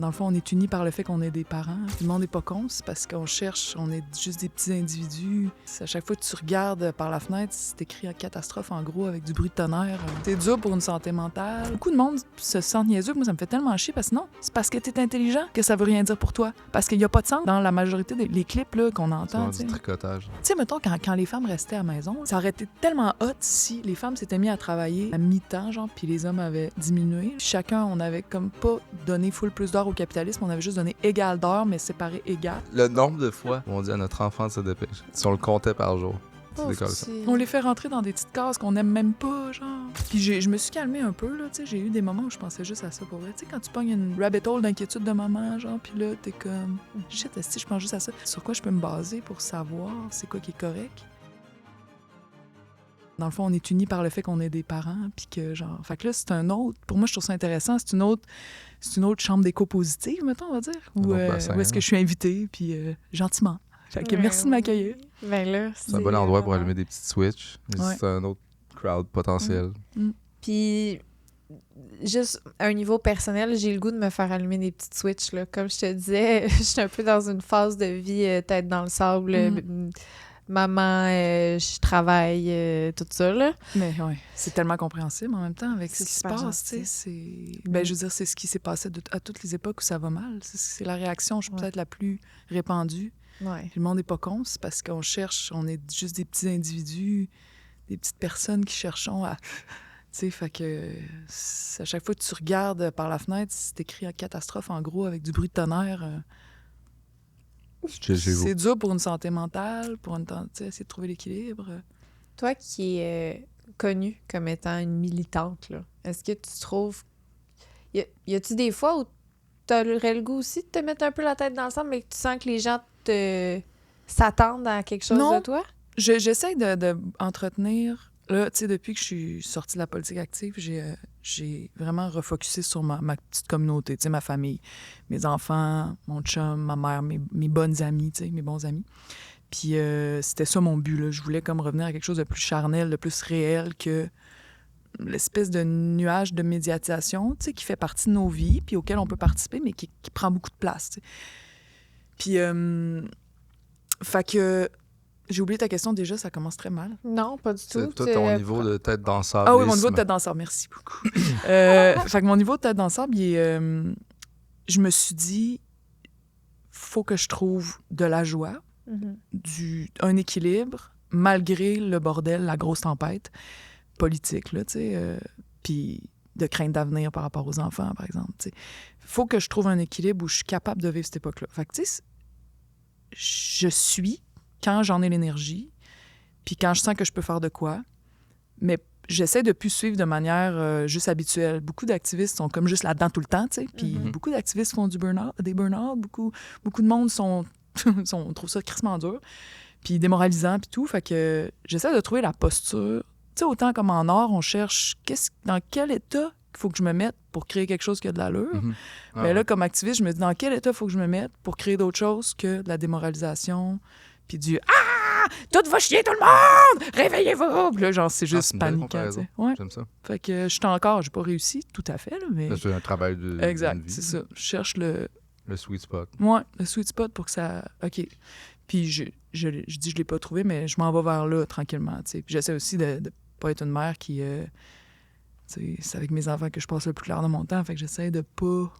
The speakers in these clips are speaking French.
Dans le fond, on est unis par le fait qu'on est des parents. Le monde n'est pas con, c'est parce qu'on cherche, on est juste des petits individus. À chaque fois que tu regardes par la fenêtre, c'est écrit en catastrophe, en gros, avec du bruit de tonnerre. C'est dur pour une santé mentale. Beaucoup de monde se sent niaiseux. Moi, ça me fait tellement chier parce que non, c'est parce que t'es intelligent que ça veut rien dire pour toi. Parce qu'il n'y a pas de sens dans la majorité des clips là, qu'on entend. C'est du tricotage. Tu sais, mettons, quand les femmes restaient à la maison, ça aurait été tellement hot si les femmes s'étaient mis à travailler à mi-temps, genre, puis les hommes avaient diminué. Chacun, on avait comme pas donné full plus d'heures au capitalisme, on avait juste donné égal d'heures, mais séparé égal. Le nombre de fois où on dit à notre enfant de se dépêcher, si on le comptait par jour, tu décolles ça. On les fait rentrer dans des petites cases qu'on aime même pas, genre. Puis je me suis calmée un peu, là, tu sais, j'ai eu des moments où je pensais juste à ça, pour vrai. Tu sais, quand tu pognes une rabbit hole d'inquiétude de maman, genre, puis là, t'es comme, shit, est-ce que je pense juste à ça? Sur quoi je peux me baser pour savoir c'est quoi qui est correct? Dans le fond, on est unis par le fait qu'on est des parents, puis que, genre... Fait que là, c'est un autre... Pour moi, je trouve ça intéressant. C'est une autre chambre d'écho positive, mettons, on va dire. Où est-ce que je suis invitée, puis gentiment. Fait que merci de m'accueillir. Ben là, c'est un bon endroit pour allumer des petites switches. Ouais. C'est un autre crowd potentiel. Puis, juste à un niveau personnel, j'ai le goût de me faire allumer des petites switches, là. Comme je te disais, je suis un peu dans une phase de vie tête dans le sable, maman, je travaille, tout ça, là. Mais oui, c'est tellement compréhensible en même temps avec ce qui se passe, tu sais. Ben, je veux dire, c'est ce qui s'est passé à toutes les époques où ça va mal. C'est la réaction, peut-être la plus répandue. Ouais. Le monde n'est pas con, c'est parce qu'on cherche, on est juste des petits individus, des petites personnes qui cherchons à... Tu sais, fait que à chaque fois que tu regardes par la fenêtre, c'est écrit en catastrophe, en gros, avec du bruit de tonnerre. C'est dur pour une santé mentale, pour essayer de trouver l'équilibre. Toi qui es connue comme étant une militante, là, est-ce que tu trouves... Y a-tu des fois où tu aurais le goût aussi de te mettre un peu la tête dans le sable, mais que tu sens que les gens s'attendent à quelque chose de toi? J'essaie de entretenir... Là, tu sais, depuis que je suis sortie de la politique active, j'ai vraiment refocusé sur ma petite communauté, tu sais, ma famille, mes enfants, mon chum, ma mère, mes bonnes amies, tu sais, mes bons amis. Puis c'était ça mon but, là. Je voulais comme revenir à quelque chose de plus charnel, de plus réel que l'espèce de nuage de médiatisation, tu sais, qui fait partie de nos vies, puis auquel on peut participer, mais qui prend beaucoup de place, tu sais. Puis, fait que... J'ai oublié ta question déjà, ça commence très mal. Non, pas du tout. C'est toi, ton niveau de tête dans le sable. Ah oui, mon niveau de tête dans le sable, merci beaucoup. Fait que mon niveau de tête dans le sable, je me suis dit, faut que je trouve de la joie, un équilibre, malgré le bordel, la grosse tempête politique, là, tu sais, puis de crainte d'avenir par rapport aux enfants, par exemple, tu sais. Faut que je trouve un équilibre où je suis capable de vivre cette époque-là. Fait que, tu sais, je suis... quand j'en ai l'énergie, puis quand je sens que je peux faire de quoi. Mais j'essaie de plus suivre de manière juste habituelle. Beaucoup d'activistes sont comme juste là-dedans tout le temps, tu sais. Puis beaucoup d'activistes font des burn-out. Beaucoup de monde trouvent ça crissement dur, puis démoralisant, puis tout. Fait que j'essaie de trouver la posture. Tu sais, autant comme en art, on cherche dans quel état il faut que je me mette pour créer quelque chose qui a de l'allure. Mais là, comme activiste, je me dis dans quel état il faut que je me mette pour créer d'autres choses que de la démoralisation, puis du « Ah! Tout va chier tout le monde! Réveillez-vous! » Puis là, genre, c'est juste paniquant, tu sais. Ouais. J'aime ça. Fait que j'ai pas réussi tout à fait, là, mais... C'est un travail de exact, vie. c'est ça. Je cherche le sweet spot. Ouais, le sweet spot pour que ça... OK. Puis je dis je l'ai pas trouvé, mais je m'en vais vers là, tranquillement, tu sais. Puis j'essaie aussi de pas être une mère qui... tu sais, c'est avec mes enfants que je passe le plus clair de mon temps, fait que j'essaie de pas...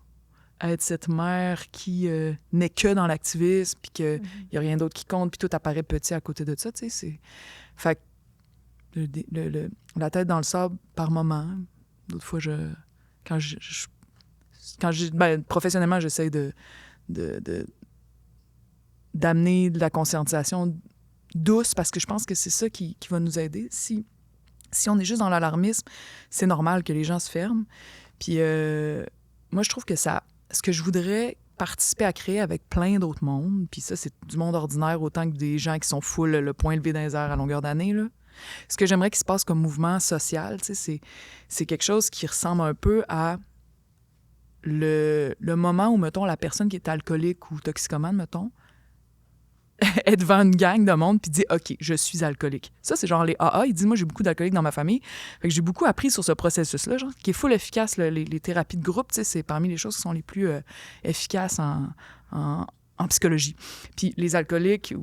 être cette mère qui n'est que dans l'activisme, puis qu'il n'y a rien d'autre qui compte, puis tout apparaît petit à côté de ça, tu sais, c'est... Fait que la tête dans le sable, par moment, d'autres fois, professionnellement, j'essaie d'amener de la conscientisation douce, parce que je pense que c'est ça qui va nous aider. Si on est juste dans l'alarmisme, c'est normal que les gens se ferment. Puis moi, je trouve que ça... Ce que je voudrais participer à créer avec plein d'autres mondes, puis ça, c'est du monde ordinaire autant que des gens qui sont full le point levé dans les airs à longueur d'année, là. Ce que j'aimerais qu'il se passe comme mouvement social, tu sais, c'est quelque chose qui ressemble un peu à le moment où, mettons, la personne qui est alcoolique ou toxicomane, mettons, est devant une gang de monde puis dit « OK, je suis alcoolique ». Ça, c'est genre les AA. Il dit « Moi, j'ai beaucoup d'alcooliques dans ma famille. » Fait que j'ai beaucoup appris sur ce processus-là, genre, qui est full efficace. Là, les thérapies de groupe, c'est parmi les choses qui sont les plus efficaces en psychologie. Puis les alcooliques,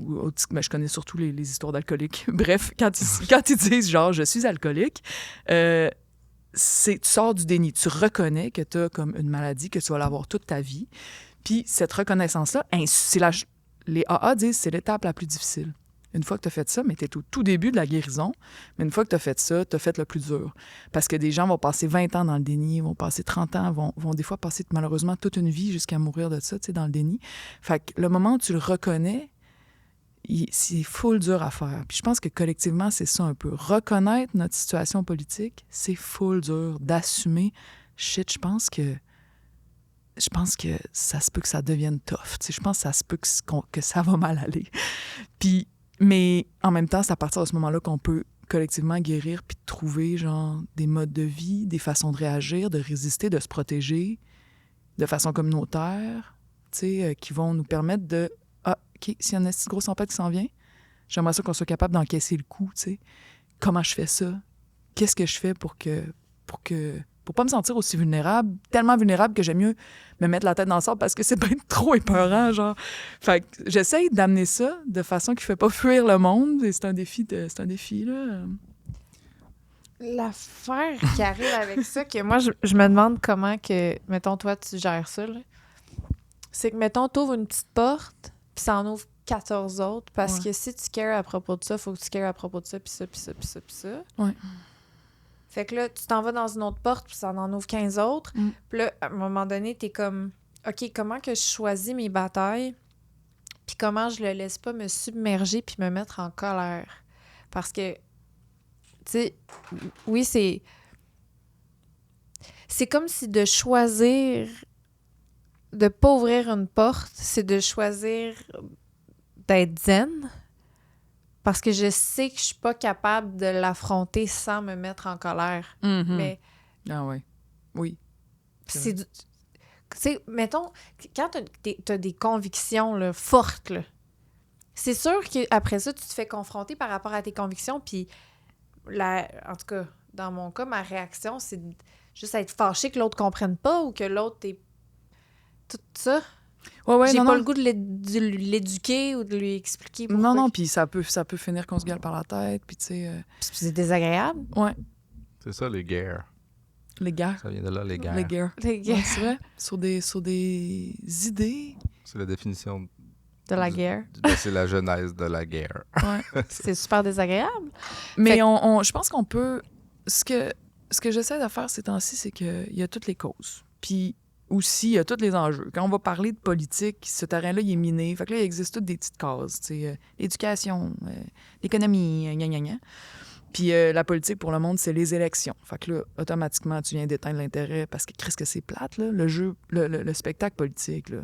ben, je connais surtout les histoires d'alcooliques. Bref, quand ils disent genre « Je suis alcoolique », tu sors du déni. Tu reconnais que tu as comme une maladie, que tu vas l'avoir toute ta vie. Puis cette reconnaissance-là, les AA disent c'est l'étape la plus difficile. Une fois que tu as fait ça, mais tu es au tout début de la guérison, mais une fois que tu as fait ça, tu as fait le plus dur. Parce que des gens vont passer 20 ans dans le déni, vont passer 30 ans, vont des fois passer malheureusement toute une vie jusqu'à mourir de ça, tu sais, dans le déni. Fait que le moment où tu le reconnais, c'est full dur à faire. Puis je pense que collectivement, c'est ça un peu. Reconnaître notre situation politique, c'est full dur d'assumer. Shit, je pense que ça se peut que ça devienne tough. Tu sais, je pense que ça se peut que ça va mal aller. Puis, mais en même temps, c'est à partir de ce moment-là qu'on peut collectivement guérir puis trouver genre des modes de vie, des façons de réagir, de résister, de se protéger de façon communautaire, tu sais, qui vont nous permettre de OK, s'il y a une grosse tempête qui s'en vient, j'aimerais ça qu'on soit capable d'encaisser le coup, tu sais. Comment je fais ça? Qu'est-ce que je fais pour pas me sentir aussi vulnérable, tellement vulnérable que j'aime mieux me mettre la tête dans le sable parce que c'est bien trop épeurant, genre. Fait que j'essaye d'amener ça de façon qui fait pas fuir le monde, et c'est un défi, là. L'affaire qui arrive avec ça, que moi, je me demande comment que, mettons, toi, tu gères ça, là. C'est que, mettons, t'ouvres une petite porte, puis ça en ouvre 14 autres, parce que si tu cares à propos de ça, il faut que tu cares à propos de ça, puis ça, puis ça, puis ça, puis ça. Ouais. Fait que là, tu t'en vas dans une autre porte, puis ça en ouvre 15 autres. Puis là, à un moment donné, t'es comme, OK, comment que je choisis mes batailles, puis comment je le laisse pas me submerger puis me mettre en colère. Parce que, tu sais, oui, c'est comme si de choisir de pas ouvrir une porte, c'est de choisir d'être zen. Parce que je sais que je suis pas capable de l'affronter sans me mettre en colère. Mm-hmm. Mais... Ah ouais. Oui. C'est du... Tu sais, mettons, quand t'as des convictions là, fortes, là, c'est sûr qu'après ça, tu te fais confronter par rapport à tes convictions, puis en tout cas, dans mon cas, ma réaction, c'est juste être fâchée que l'autre comprenne pas ou que l'autre est... Tout ça. Ouais, j'ai pas le goût de l'éduquer ou de lui expliquer pourquoi. Non, puis ça peut finir qu'on se gueule par la tête, puis tu sais... C'est désagréable. Ouais. C'est ça, les guerres. Les guerres. Ça vient de là, les guerres. Les guerres. Ouais, c'est vrai. Sur des idées. C'est la définition... De la guerre. C'est la genèse de la guerre. Ouais. C'est super désagréable. Mais je pense qu'on peut... Ce que j'essaie de faire ces temps-ci, c'est qu'il y a toutes les causes. Puis aussi, il y a tous les enjeux. Quand on va parler de politique, ce terrain-là, il est miné. Fait que là, il existe toutes des petites cases. L'éducation, l'économie, gna gna gna. Puis la politique, pour le monde, c'est les élections. Fait que là, automatiquement, tu viens d'éteindre l'intérêt parce que, Christ, que c'est plate, là, le jeu, le spectacle politique, là.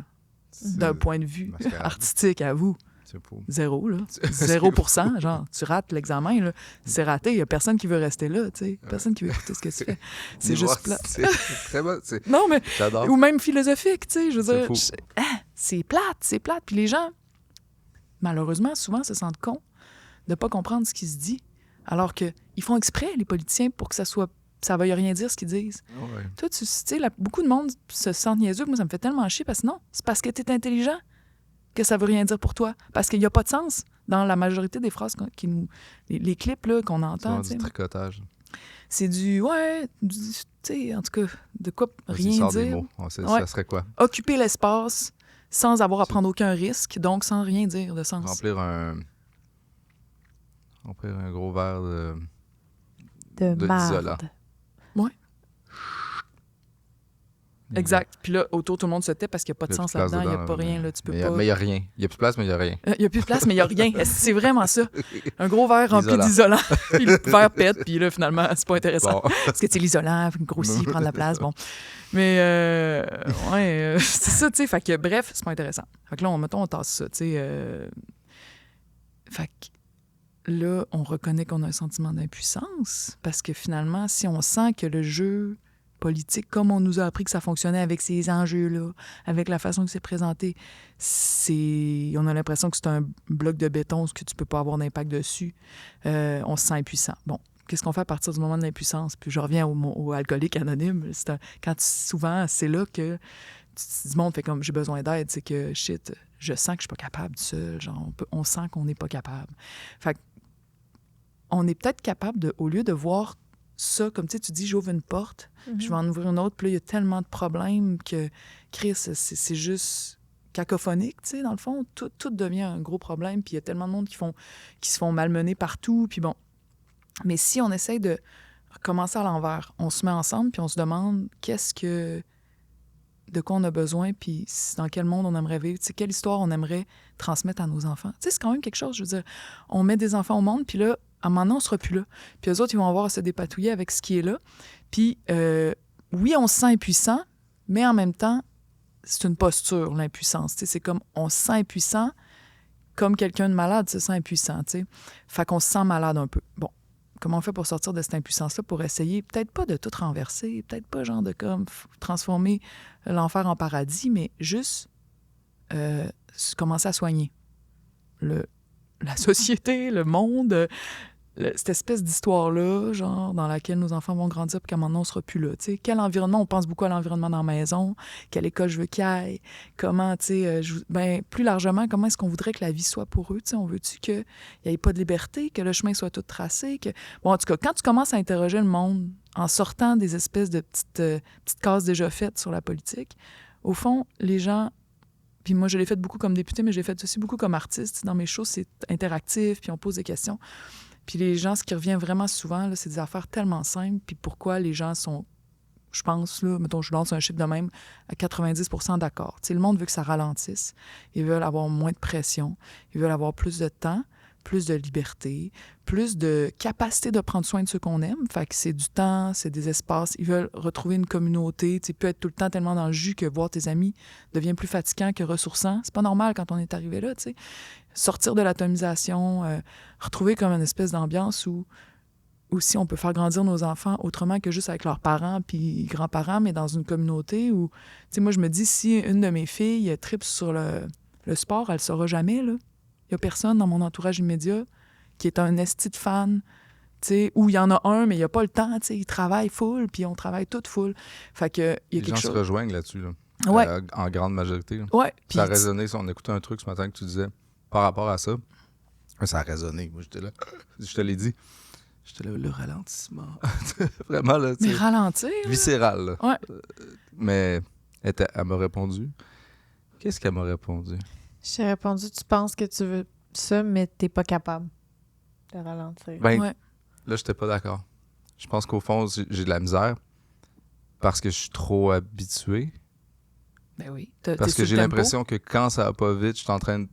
D'un point de vue artistique à vous. C'est fou. 0, là. 0%, genre, tu rates l'examen, là. C'est raté, il n'y a personne qui veut rester là, tu sais. Personne qui veut écouter ce que tu fais. C'est juste plate. C'est très bon. Non, mais... J'adore. Ou même philosophique, tu sais, je veux dire. C'est c'est plate. Puis les gens, malheureusement, souvent se sentent cons de ne pas comprendre ce qui se dit. Alors qu'ils font exprès, les politiciens, pour que ça veuille rien dire ce qu'ils disent. Ouais. Toi, tu sais, beaucoup de monde se sent niaiseux. Moi, ça me fait tellement chier parce que non, c'est parce que tu es intelligent que ça veut rien dire pour toi. Parce qu'il n'y a pas de sens dans la majorité des phrases les clips là, qu'on entend. C'est du tricotage. C'est du, tu sais, en tout cas, de quoi rien sort dire. Des mots. Ça serait quoi? Occuper l'espace sans avoir à prendre aucun risque, donc sans rien dire de sens. Remplir un gros verre d'isolant. Oui. Exact. Puis là, autour, tout le monde se tait parce qu'il n'y a pas de sens là-dedans. Il n'y a pas rien. Là, tu peux pas... Mais il n'y a rien. Il n'y a plus de place, mais il n'y a rien. Il n'y a plus de place, mais il n'y a rien. C'est vraiment ça. Un gros verre rempli d'isolant. Puis le verre pète, puis là, finalement, c'est pas intéressant. Bon. Parce que, tu sais, l'isolant, grossit, prend de la place. Bon. Mais, c'est ça, tu sais. Fait que, bref, c'est pas intéressant. Fait que là, on tasse ça, tu sais. Fait que là, on reconnaît qu'on a un sentiment d'impuissance parce que finalement, si on sent que le jeu politique, comme on nous a appris que ça fonctionnait avec ces enjeux-là, avec la façon que c'est présenté, on a l'impression que c'est un bloc de béton, que tu peux pas avoir d'impact dessus. On se sent impuissant. Bon, qu'est-ce qu'on fait à partir du moment de l'impuissance? Puis je reviens au alcoolique anonyme. Souvent, c'est là que du monde fait comme j'ai besoin d'aide, c'est que shit, je sens que je suis pas capable du seul. Genre, on sent qu'on n'est pas capable. Fait on est peut-être capable de, au lieu de voir ça, comme tu dis, j'ouvre une porte, puis je vais en ouvrir une autre, puis là, il y a tellement de problèmes que, Chris, c'est juste cacophonique, tu sais, dans le fond. Tout devient un gros problème, puis il y a tellement de monde qui se font malmener partout, puis bon. Mais si on essaye de commencer à l'envers, on se met ensemble, puis on se demande de quoi on a besoin, puis dans quel monde on aimerait vivre, tu sais, quelle histoire on aimerait transmettre à nos enfants. Tu sais, c'est quand même quelque chose, je veux dire. On met des enfants au monde, puis là, à un moment donné, on sera plus là. Puis eux autres, ils vont avoir à se dépatouiller avec ce qui est là. Puis, oui, on se sent impuissant, mais en même temps, c'est une posture, l'impuissance. Tu sais, c'est comme, on se sent impuissant, comme quelqu'un de malade se sent impuissant, tu sais. Fait qu'on se sent malade un peu. Bon, comment on fait pour sortir de cette impuissance-là, pour essayer, peut-être pas de tout renverser, peut-être pas genre de comme transformer l'enfer en paradis, mais juste commencer à soigner la société, le monde, cette espèce d'histoire-là, genre, dans laquelle nos enfants vont grandir puis qu'à un moment donné, on sera plus là. T'sais. Quel environnement? On pense beaucoup à l'environnement dans la maison. Quelle école je veux qu'il aille? Comment, tu sais, plus largement, comment est-ce qu'on voudrait que la vie soit pour eux? T'sais, on veut-tu qu'il n'y ait pas de liberté, que le chemin soit tout tracé? Bon, en tout cas, quand tu commences à interroger le monde en sortant des espèces de petites cases déjà faites sur la politique, au fond, les gens... Puis moi, je l'ai fait beaucoup comme députée, mais je l'ai fait aussi beaucoup comme artiste. Dans mes shows, c'est interactif, puis on pose des questions. Puis les gens, ce qui revient vraiment souvent, là, c'est des affaires tellement simples. Puis pourquoi les gens sont, je pense, là, mettons, je lance un chiffre de même, à 90% d'accord. Tu sais, le monde veut que ça ralentisse. Ils veulent avoir moins de pression. Ils veulent avoir plus de temps, plus de liberté, plus de capacité de prendre soin de ceux qu'on aime. Fait que c'est du temps, c'est des espaces. Ils veulent retrouver une communauté. Tu sais, plus être tout le temps tellement dans le jus que voir tes amis devient plus fatigant que ressourçant. C'est pas normal quand on est arrivé là, tu sais. Sortir de l'atomisation, retrouver comme une espèce d'ambiance où aussi on peut faire grandir nos enfants autrement que juste avec leurs parents puis grands-parents, mais dans une communauté où, tu sais, moi, je me dis, si une de mes filles tripe sur le sport, elle le saura jamais, là. Il n'y a personne dans mon entourage immédiat qui est un esti de fan, tu sais, où il y en a un, mais il n'y a pas le temps, tu sais, il travaille full, puis on travaille toutes full. Fait que, il y a quelque chose... Les gens se rejoignent là-dessus, là. Ouais. En grande majorité. Là. Ouais. Ça a résonné, on écoutait un truc ce matin que tu disais par rapport à ça. Ça a résonné. Moi, j'étais là. Je te l'ai dit. J'étais là, le ralentissement. Vraiment, là. Mais ralentir. Viscéral, là. Ouais. Mais elle m'a répondu. Qu'est-ce qu'elle m'a répondu? J'ai répondu, tu penses que tu veux ça, mais t'es pas capable de ralentir. Ben, Ouais. là, j'étais pas d'accord. Je pense qu'au fond, j'ai de la misère parce que je suis trop habitué. Ben oui. Parce que j'ai l'impression que quand ça va pas vite, je suis en train de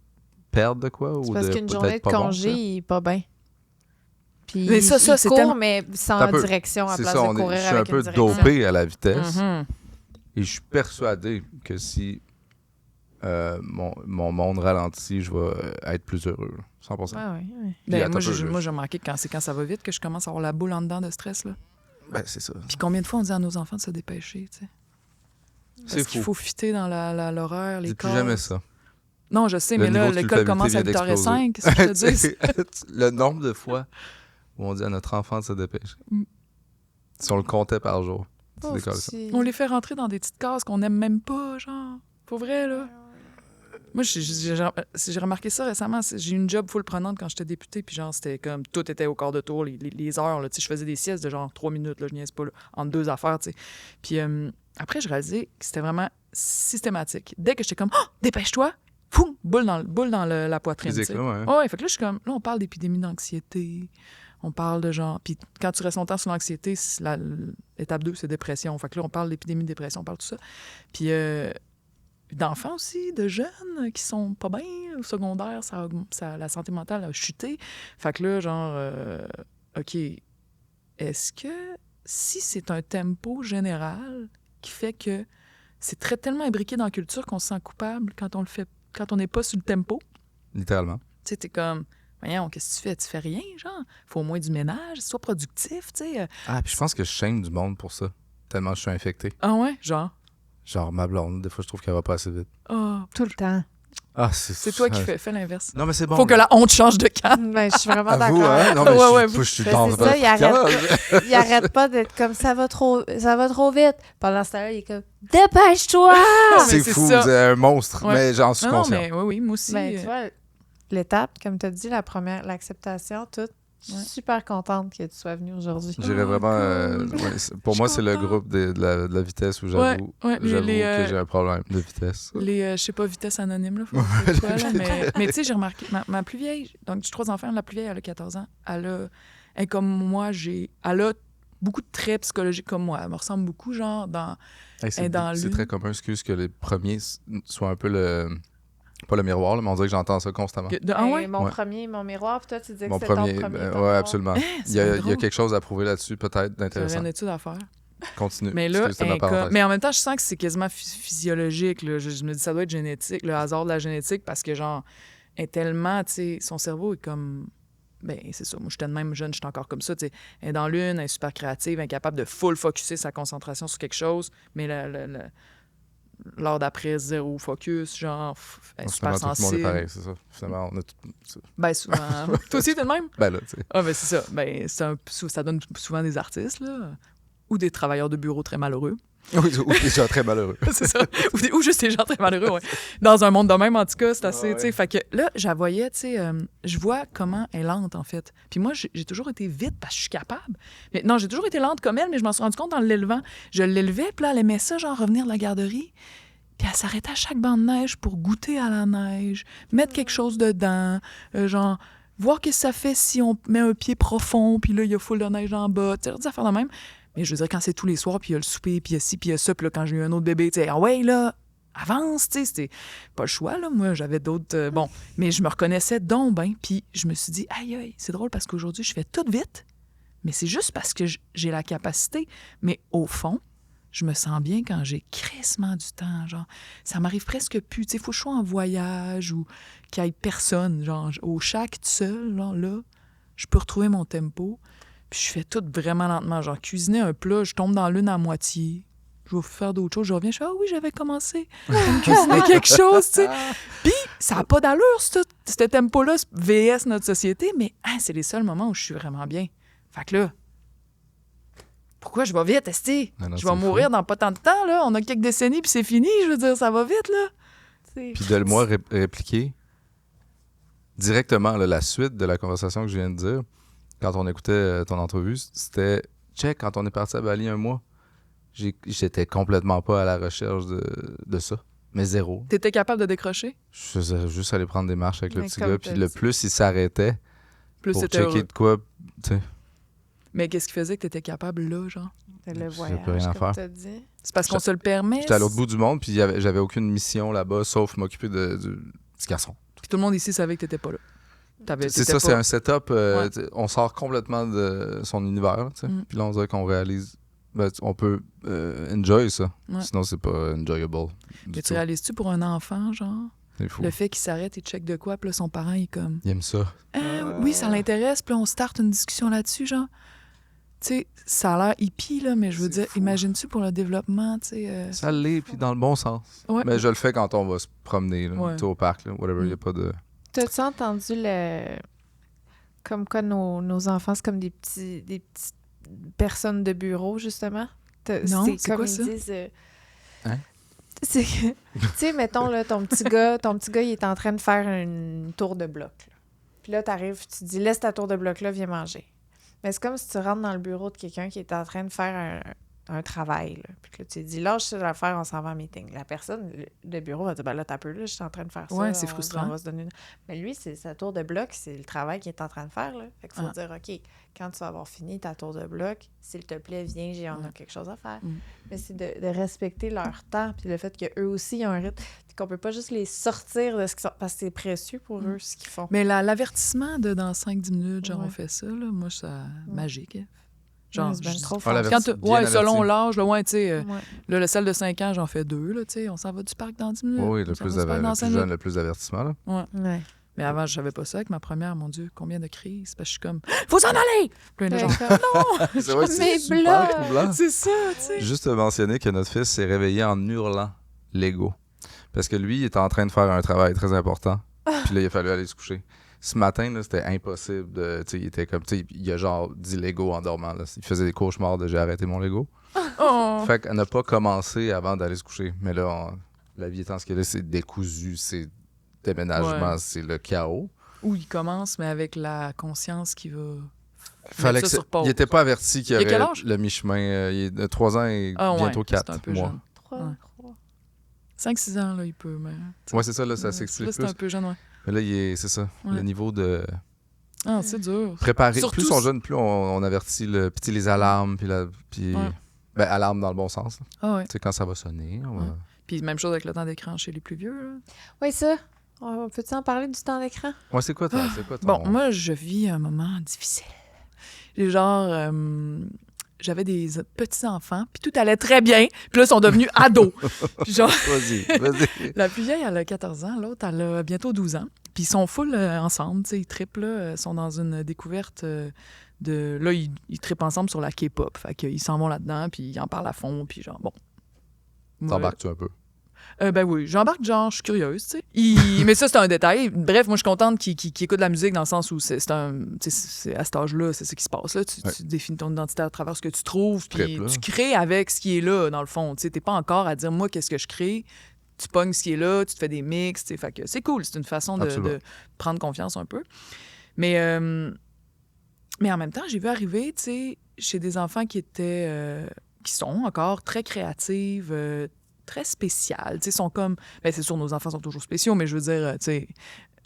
perdre de quoi ou parce de qu'une journée de congé, il est pas bien. Puis mais ça, il c'est court, tellement... mais sans direction à place de courir je suis avec un peu une direction. dopé à la vitesse. Mm-hmm. Et je suis persuadé que si mon monde ralentit, je vais être plus heureux. 100%. Ah oui, oui. Ben, moi, j'ai remarqué que quand ça va vite que je commence à avoir la boule en dedans de stress. Là. Ben, c'est ça. Puis combien de fois on dit à nos enfants de se dépêcher, tu sais? Parce qu'il faut fitter dans l'horaire, les cas. cases. Dis plus jamais ça. Non, je sais, mais là, l'école commence à 8h05. Qu'est-ce que je te dis? Le nombre de fois où on dit à notre enfant de se dépêcher. Si on le comptait par jour. On les fait rentrer dans des petites cases qu'on n'aime même pas, genre. Pour vrai, là. Moi, j'ai remarqué ça récemment. J'ai eu une job full prenante quand j'étais députée, puis genre, c'était comme, tout était au quart de tour, les heures, là, tu sais, je faisais des siestes de genre 3 minutes, là, je niaise pas, là, entre deux affaires, tu sais. Puis après, je réalisais que c'était vraiment systématique. Dès que j'étais comme, oh, dépêche-toi, fou, boule dans la poitrine, tu sais. Ouais, fait que là, je suis comme, là, on parle d'épidémie d'anxiété, on parle de genre, puis quand tu restes longtemps sur l'anxiété, l'étape 2, c'est dépression. Fait que là, on parle d'épidémie de dépression, on parle de tout ça. Puis d'enfants aussi, de jeunes qui sont pas bien au secondaire, la santé mentale a chuté. Fait que là, genre, OK, est-ce que si c'est un tempo général qui fait que c'est tellement imbriqué dans la culture qu'on se sent coupable quand on le fait, quand on n'est pas sur le tempo? Littéralement. Tu sais, t'es comme, voyons, qu'est-ce que tu fais? Tu fais rien, genre? Faut au moins du ménage, sois productif, tu sais. Ah, puis je pense que je shame du monde pour ça. tellement je suis infecté. Ah ouais? Genre? Genre, ma blonde, des fois, je trouve qu'elle va pas assez vite. Oh, Tout le temps. Ah, c'est toi qui fais l'inverse. Non, mais c'est bon. Faut que la honte change de camp. Ben, je suis vraiment À vous, d'accord. hein? Non, mais Ouais, je suis Ben, dans c'est ça, votre il arrête pas d'être comme ça va trop vite. Pendant ce temps-là, il est comme dépêche-toi! C'est mais c'est fou, ça. vous êtes un monstre, Ouais. mais j'en suis Non, conscient. mais oui, moi aussi. Ben, tu vois, l'étape, comme tu as dit, la première, l'acceptation, tout. Je suis super contente que tu sois venue aujourd'hui. J'irais vraiment. Pour moi, c'est le groupe de la vitesse où j'avoue Ouais, que j'ai un problème de vitesse. je sais pas, vitesse anonyme, là. Quoi, là mais tu sais, j'ai remarqué, ma plus vieille, donc j'ai 3 enfants, la plus vieille, elle a 14 ans. Elle est comme moi, elle a beaucoup de traits psychologiques comme moi. Elle me ressemble beaucoup, genre, dans. C'est lui. très commun, excuse, que les premiers soient un peu le. Pas le miroir, là, mais on dirait que j'entends ça constamment. Mon premier, mon miroir, puis toi, tu disais que c'était premier, ton premier. ton ouais, miroir. absolument. Il y a quelque chose à prouver là-dessus, peut-être, C'est d'intéressant. une étude à faire. Continue. Mais là, Excuse, ma parenthèse. mais en même temps, je sens que c'est quasiment physiologique. Là. Je me dis, ça doit être génétique, le hasard de la génétique, parce que, genre, elle est tellement, tu sais, son cerveau est comme. Ben, c'est ça. Moi, j'étais de même jeune, j'étais encore comme ça. Tu sais, elle est dans l'une, elle est super créative, incapable de full focusser sa concentration sur quelque chose, mais l'heure d'après, zéro focus, genre, elle est super Tout le monde est sensible. pareil, c'est ça. Finalement, on a tout. Ben, souvent. Toi aussi, t'es le même? Ben là, tu sais. Ah, ben, c'est ça. Ben, ça donne souvent des artistes, là, ou des travailleurs de bureau très malheureux. Oui, ou des gens très malheureux. C'est ça. Ou juste des gens très malheureux, ouais. Dans un monde de même, en tout cas, c'est assez, ouais. tu sais. Fait que là, je la voyais, tu sais, je vois comment elle est lente, en fait. Puis moi, j'ai toujours été vite parce que je suis capable. Mais non, j'ai toujours été lente comme elle, mais je m'en suis rendu compte en l'élevant. Je l'élevais, puis là, elle aimait ça, genre, revenir de la garderie. Puis elle s'arrêtait à chaque banc de neige pour goûter à la neige, mettre quelque chose dedans, genre, voir qu'est-ce que ça fait si on met un pied profond, puis là, il y a full de neige en bas, tu sais, des affaires de même. Mais je veux dire, quand c'est tous les soirs, puis il y a le souper, puis il y a ci, puis il y a ça, puis là, quand j'ai eu un autre bébé, tu sais, ah ouais, là, avance, tu sais, c'était pas le choix, là, moi, j'avais d'autres... bon, mais je me reconnaissais donc bien, puis je me suis dit, aïe, aïe, c'est drôle parce qu'aujourd'hui, je fais tout vite, mais c'est juste parce que j'ai la capacité. Mais au fond, je me sens bien quand j'ai crissement du temps, genre, ça m'arrive presque plus, tu sais, faut que je sois en voyage ou qu'il y ait personne, genre, au shack tout seul, genre, là, je peux retrouver mon tempo. Puis je fais tout vraiment lentement. Genre, cuisiner un plat, je tombe dans l'une à moitié. Je vais faire d'autres choses. Je reviens, je fais « Ah oui, j'avais commencé à me cuisiner quelque chose, tu sais. » Puis ça n'a pas d'allure, ce tempo-là, VS notre société, mais c'est les seuls moments où je suis vraiment bien. Fait que là, pourquoi je vais vite, esti? Je vais mourir dans pas tant de temps, là. On a quelques décennies, puis c'est fini. Je veux dire, ça va vite, là. Puis de le moi répliquer directement là, la suite de la conversation que je viens de dire. Quand on écoutait ton entrevue, c'était « Check, quand on est parti à Bali un mois, j'étais complètement pas à la recherche de ça. Mais zéro. T'étais capable de décrocher? Je faisais juste aller prendre des marches avec le Mais petit comme gars. Puis le dit. plus il s'arrêtait Plus pour c'était checker heureux. de quoi, tu sais. Mais qu'est-ce qui faisait que t'étais capable, là, genre? Le J'avais voyage, plus rien à comme faire. t'as dit. C'est parce qu'on se le permet? J'étais à l'autre bout du monde, puis j'avais aucune mission là-bas, sauf m'occuper du petit garçon. Puis tout le monde ici savait que t'étais pas là. C'est ça, c'est un setup. On sort complètement de son univers. Tu sais. Puis là, on dirait qu'on réalise. On peut enjoy ça. Ouais. Sinon, c'est pas enjoyable. Mais tu réalises-tu pour un enfant, genre, C'est fou. le fait qu'il s'arrête et check de quoi, puis là, son parent, il est comme... Il aime ça. Oui, ça l'intéresse, puis là, on starte une discussion là-dessus, genre. Tu sais, ça a l'air hippie, là, mais je veux dire, fou. imagines-tu pour le développement, tu sais... Ça l'est, puis dans le bon sens. Ouais. Mais je le fais quand on va se promener, là, Ouais. tu sais, au parc, là, whatever, il n'y a pas de... T'as-tu entendu comme quoi nos enfants, c'est comme des petites personnes de bureau, justement? Non, c'est comme quoi ils ça? disent... Hein? C'est que, tu sais, mettons, là, ton petit gars, il est en train de faire une tour de bloc. Là. Puis là, t'arrives, tu te dis, laisse ta tour de bloc-là, viens manger. Mais c'est comme si tu rentres dans le bureau de quelqu'un qui est en train de faire un travail. Là. Puis que là, tu te dis, lâche ça à faire, on s'en va en meeting. La personne, le bureau va dire, ben là, t'as peu, là, je suis en train de faire ça. Ouais, c'est frustrant. On va se donner Mais lui, c'est sa tour de bloc, c'est le travail qu'il est en train de faire. Là. Fait qu'il faut dire, OK, quand tu vas avoir fini ta tour de bloc, s'il te plaît, viens, on a quelque chose à faire. Mais c'est de respecter leur temps, puis le fait qu'eux aussi, ils ont un rythme, puis qu'on peut pas juste les sortir de ce qu'ils sont, parce que c'est précieux pour eux, ce qu'ils font. Mais l'avertissement de dans 5-10 minutes, genre, Ouais. on fait ça, là, moi, c'est magique. Hein. Genre, c'est bien trop Ah, fort. l'avertissement. quand Bien selon averti. l'âge, là, ouais, tu sais, Ouais. là, le celle de 5 ans, j'en fais 2, là, tu sais, on s'en va du parc dans 10 minutes. Oui, On le s'en plus va du parc dans 5 jeune, minutes. le plus d'avertissement, là. Ouais. Mais avant, je savais pas ça. Avec ma première, mon Dieu, combien de crises. Parce que je suis comme, faut s'en aller! Puis là, genre, non! C'est vrai, c'est Mais super blanc. troublant. C'est ça, tu sais. Juste mentionner que notre fils s'est réveillé en hurlant Lego. Parce que lui, il était en train de faire un travail très important. Puis là, il a fallu aller se coucher. Ce matin, là, c'était impossible de. Il était comme. Il a genre dit Lego en dormant. Là. Il faisait des cauchemars de j'ai arrêté mon Lego. Oh. Fait qu'elle n'a pas commencé avant d'aller se coucher. Mais là, la vie étant ce qu'elle est, c'est décousu, c'est déménagement, c'est le chaos. Ou il commence, mais avec la conscience qui va. Fallait mettre ça sur pause. il n'était pas averti qu'il y Il a quel aurait âge? le mi-chemin. Il est de 3 ans et bientôt 4 c'est un peu mois. jeune. 3, Ouais. 3. 5-6 ans, là, il peut. Mais, Ouais, c'est ça, là, ça s'explique là, c'est plus. un peu jeune, ouais. Mais là, c'est ça. Ouais. Le niveau de. Ah, c'est dur. Préparer. Surtout Plus ils sont jeunes, plus on avertit les alarmes, puis Ouais. ben, alarme dans le bon sens. là. Ah, ouais. Tu sais, quand ça va sonner, on va... Ouais. Puis même chose avec le temps d'écran chez les plus vieux, là. Oui, ça. On peut-tu en parler du temps d'écran? Ouais, c'est quoi ton... Bon, moi, je vis un moment difficile. J'ai genre... j'avais des petits-enfants, puis tout allait très bien. Puis là, ils sont devenus ados. Puis genre... Vas-y. La plus vieille, elle a 14 ans. L'autre, elle a bientôt 12 ans. Puis ils sont full ensemble, tu sais, ils trippent, là. Ils sont dans une découverte de... Là, ils trippent ensemble sur la K-pop. Fait qu'ils s'en vont là-dedans, puis ils en parlent à fond, puis genre, bon. T'embarques-tu un peu? Ben oui, j'embarque, genre, je suis curieuse, tu sais. Mais ça, c'est un détail. Bref, moi, je suis contente qu'ils écoutent la musique dans le sens où c'est à cet âge-là, c'est ce qui se passe, là. Tu définis ton identité à travers ce que tu trouves, puis tu crées avec ce qui est là, dans le fond. Tu sais, t'es pas encore à dire, moi, qu'est-ce que je crée? Tu pognes ce qui est là, tu te fais des mix, tu sais. Fait que c'est cool, c'est une façon de prendre confiance un peu. Mais en même temps, j'ai vu arriver, tu sais, chez des enfants qui sont encore très créatives, très spéciales. Tu sais, sont comme... Ben, c'est sûr, nos enfants sont toujours spéciaux, mais je veux dire, tu sais,